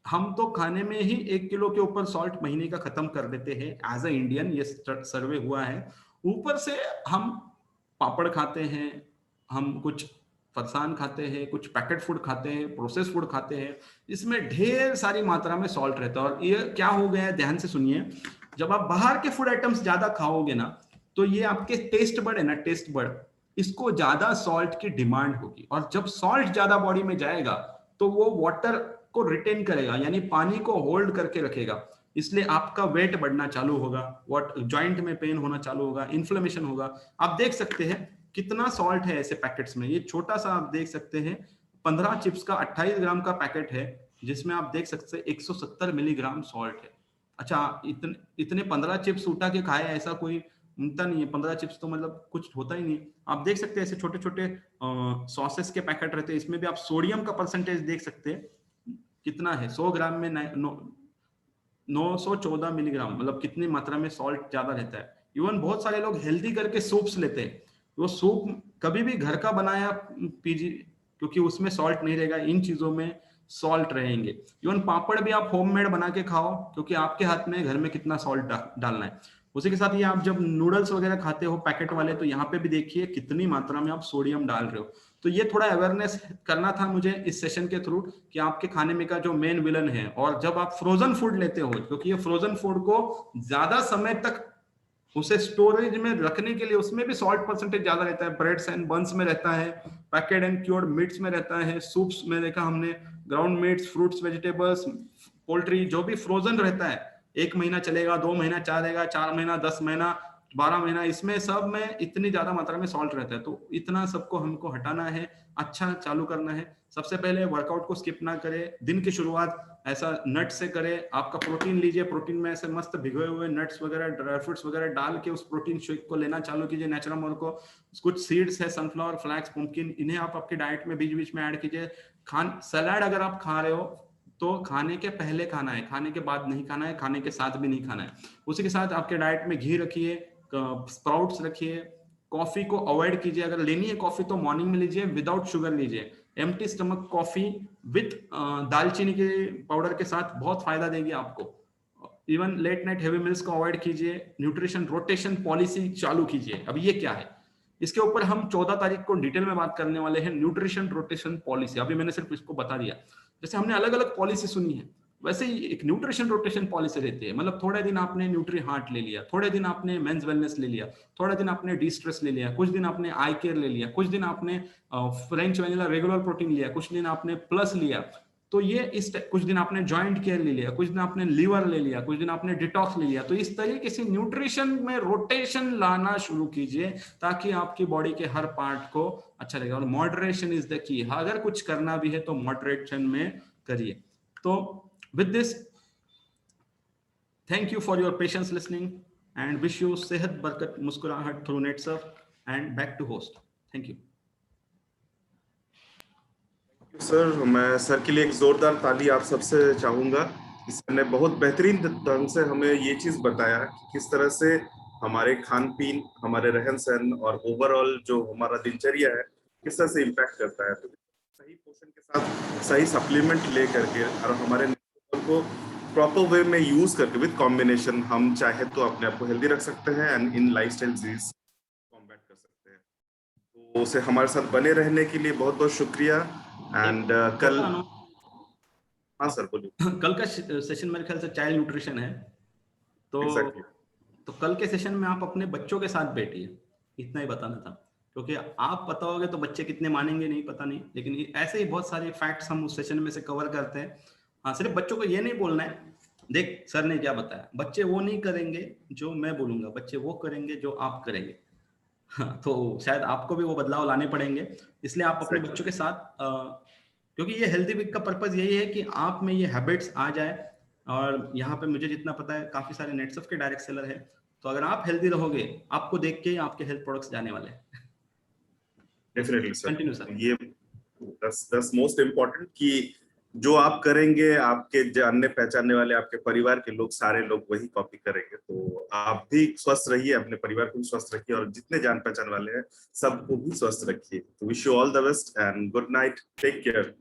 हम तो खाने में ही 1 किलो के ऊपर सॉल्ट महीने का खत्म कर देते हैं एज अ इंडियन, ये सर्वे हुआ है। ऊपर से हम पापड़ खाते हैं, हम कुछ फरसान खाते हैं, कुछ पैकेट फूड खाते हैं, प्रोसेस फूड खाते हैं, इसमें ढेर सारी मात्रा में सॉल्ट रहता है। और ये क्या हो गया है, ध्यान से सुनिए, जब आप बाहर के फूड आइटम्स ज्यादा खाओगे ना, तो ये आपके टेस्ट बड है ना, टेस्ट बड, इसको ज्यादा सॉल्ट की डिमांड होगी, और जब सॉल्ट ज्यादा बॉडी में जाएगा तो वो वाटर को रिटेन करेगा, यानी पानी को होल्ड करके रखेगा, इसलिए आपका वेट बढ़ना चालू होगा, जॉइंट में पेन होना चालू होगा, इन्फ्लेमेशन होगा। आप देख सकते हैं कितना सॉल्ट है ऐसे पैकेट्स में, ये छोटा सा आप देख सकते हैं 15 चिप्स का 28 ग्राम का पैकेट है, जिसमें आप देख सकते हैं 170 मिलीग्राम सॉल्ट है। अच्छा, इतने 15 चिप्स उठा के खाए, ऐसा कोई मिलता नहीं है। 15 चिप्स तो मतलब कुछ होता ही नहीं। आप देख सकते हैं ऐसे छोटे छोटे सॉसेस के पैकेट रहते हैं, इसमें भी आप सोडियम का परसेंटेज देख सकते हैं कितना है, 100 ग्राम में 914 मिलीग्राम, मतलब कितनी मात्रा में सॉल्ट ज्यादा रहता है। इवन बहुत सारे लोग हेल्दी करके सूप्स लेते हैं, वो सूप कभी भी घर का बनाया पीजिए, क्योंकि उसमें सॉल्ट नहीं रहेगा, इन चीजों में सॉल्ट रहेंगे। इवन पापड़ भी आप होममेड बना के खाओ, क्योंकि आपके हाथ में घर में कितना सॉल्ट डालना है। उसी के साथ ये आप जब नूडल्स वगैरह खाते हो पैकेट वाले, तो यहाँ पे भी देखिए कितनी मात्रा में आप सोडियम डाल रहे हो। तो ये थोड़ा अवेयरनेस करना था मुझे इस सेशन के थ्रू, कि आपके खाने में का जो मेन विलन है। और जब आप फ्रोजन फूड लेते हो, क्योंकि ये फ्रोजन फूड को ज्यादा समय तक उसे स्टोरेज में रखने के लिए, उसमें भी सॉल्ट परसेंटेज ज्यादा रहता है, ब्रेड्स एंड बंस में रहता है, पैकेड एंड क्योर्ड मीट्स में रहता है, सूप्स में देखा हमने, ground meets, fruits, vegetables, poultry, जो भी फ्रोजन रहता है, 1 महीना चलेगा, 2 महीना चलेगा, 4 महीना, 10 महीना, 12 महीना, इसमें सब में इतनी ज्यादा मात्रा में सॉल्ट रहता है। तो इतना सबको हमको हटाना है, अच्छा चालू करना है। सबसे पहले वर्कआउट को स्किप ना करें, दिन की शुरुआत ऐसा नट से करें। आपका प्रोटीन लीजिए, प्रोटीन में ऐसे मस्त भिगोए हुए नट्स वगैरह, ड्राई फ्रूट्स वगैरह डाल के उस प्रोटीन शेक को लेना चालू कीजिए, नेचुरल को। कुछ सीड्स है, सनफ्लावर, फ्लैक्स, पुम्पकिन, इन्हें आप आपकी डाइट में बीच बीच में ऐड कीजिए। सलाद अगर आप खा रहे हो तो खाने के पहले खाना है, खाने के बाद नहीं खाना है, खाने के साथ भी नहीं खाना है। उसी के साथ आपके डाइट में घी रखिए, स्प्राउट्स रखिए, कॉफी को अवॉइड कीजिए। अगर लेनी है कॉफी तो मॉर्निंग में लीजिए, विदाउट शुगर लीजिए। एम्प्टी स्टमक कॉफी विथ दालचीनी के पाउडर के साथ बहुत फायदा देगी आपको। Even late night heavy meals को अवॉइड कीजिए। न्यूट्रिशन रोटेशन पॉलिसी चालू कीजिए। अब ये क्या है, इसके ऊपर हम 14 तारीख को डिटेल में बात करने वाले हैं, न्यूट्रिशन रोटेशन पॉलिसी। अभी मैंने सिर्फ इसको बता दिया। जैसे हमने अलग अलग पॉलिसी सुनी है, वैसे ही एक न्यूट्रिशन रोटेशन पॉलिसी रहती है। मतलब थोड़े दिन आपने न्यूट्री हार्ट ले लिया, थोड़े दिन आपने मेंस वेलनेस ले लिया, थोड़े दिन आपने डी स्ट्रेस ले लिया, कुछ दिन आपने आई केयर ले लिया, कुछ दिन आपने फ्रेंच वैनिला रेगुलर प्रोटीन लिया, कुछ दिन आपने प्लस लिया। तो ये कुछ दिन आपने जॉइंट केयर ले लिया, कुछ दिन आपने लीवर ले लिया, कुछ दिन आपने डिटॉक्स ले लिया। तो इस तरीके से न्यूट्रिशन में रोटेशन लाना शुरू कीजिए, ताकि आपकी बॉडी के हर पार्ट को अच्छा लगेगा। और मॉडरेशन इज द की। अगर कुछ करना भी है तो मॉडरेशन में करिए। तो with this, thank you for your patience listening and wish you सेहत बरकत मुस्कुराहट through NetSurf and back to host. Thank you. Sir, मैं सर के लिए एक जोरदार ताली आप सबसे चाहूंगा। सर ने बहुत बेहतरीन ढंग से हमें ये चीज बताया कि किस तरह से हमारे खान पीन, हमारे रहन सहन और ओवरऑल जो हमारा दिनचर्या है किस तरह से इम्पैक्ट करता है। तो सही पोषण के साथ सही सप्लीमेंट ले करके और हमारे को प्रॉपर वे में यूज करके विद कॉम्बिनेशन हम चाहे तो अपने आप को हेल्दी रख सकते हैं and in lifestyle disease combat कर सकते हैं। तो उसे हमारे साथ बने रहने के लिए बहुत बहुत शुक्रिया। एंड कल, हाँ सर बोलिए। कल का सेशन मेरे ख्याल से चाइल्ड न्यूट्रिशन है, तो exactly. तो कल के सेशन में आप अपने बच्चों के साथ बैठिए, इतना ही बताना था। क्योंकि आप बताओगे तो बच्चे कितने मानेंगे नहीं पता नहीं, लेकिन ऐसे ही बहुत सारे फैक्ट्स हम उस सेशन में से कवर करते हैं। हाँ, सिर्फ बच्चों को ये नहीं बोलना है, देख सर ने क्या बताया, बच्चे वो नहीं करेंगे जो मैं बोलूंगा, बच्चे वो करेंगे जो आप करेंगे। हाँ, तो शायद आपको भी वो बदलाव लाने पड़ेंगे। इसलिए आप अपने Exactly. बच्चों के साथ क्योंकि ये हेल्दी वीक का पर्पस यही है कि आप में ये हैबिट्स आ जाए। और यहाँ पे मुझे जितना पता है काफी सारे नेटसफ के डायरेक्ट सेलर है, तो अगर आप हेल्दी रहोगे, आपको देख के ही आपके हेल्थ प्रोडक्ट्स जाने वाले हैं। Definitely sir, continue sir. ये दस मोस्ट इम्पोर्टेंट कि जो आप करेंगे आपके जानने पहचानने वाले आपके परिवार के लोग सारे लोग वही कॉपी करेंगे। तो आप भी स्वस्थ रहिए, अपने परिवार को भी स्वस्थ रखिए और जितने जान पहचान वाले हैं सबको भी स्वस्थ रखिए। तो wish you all the best and good night, take care.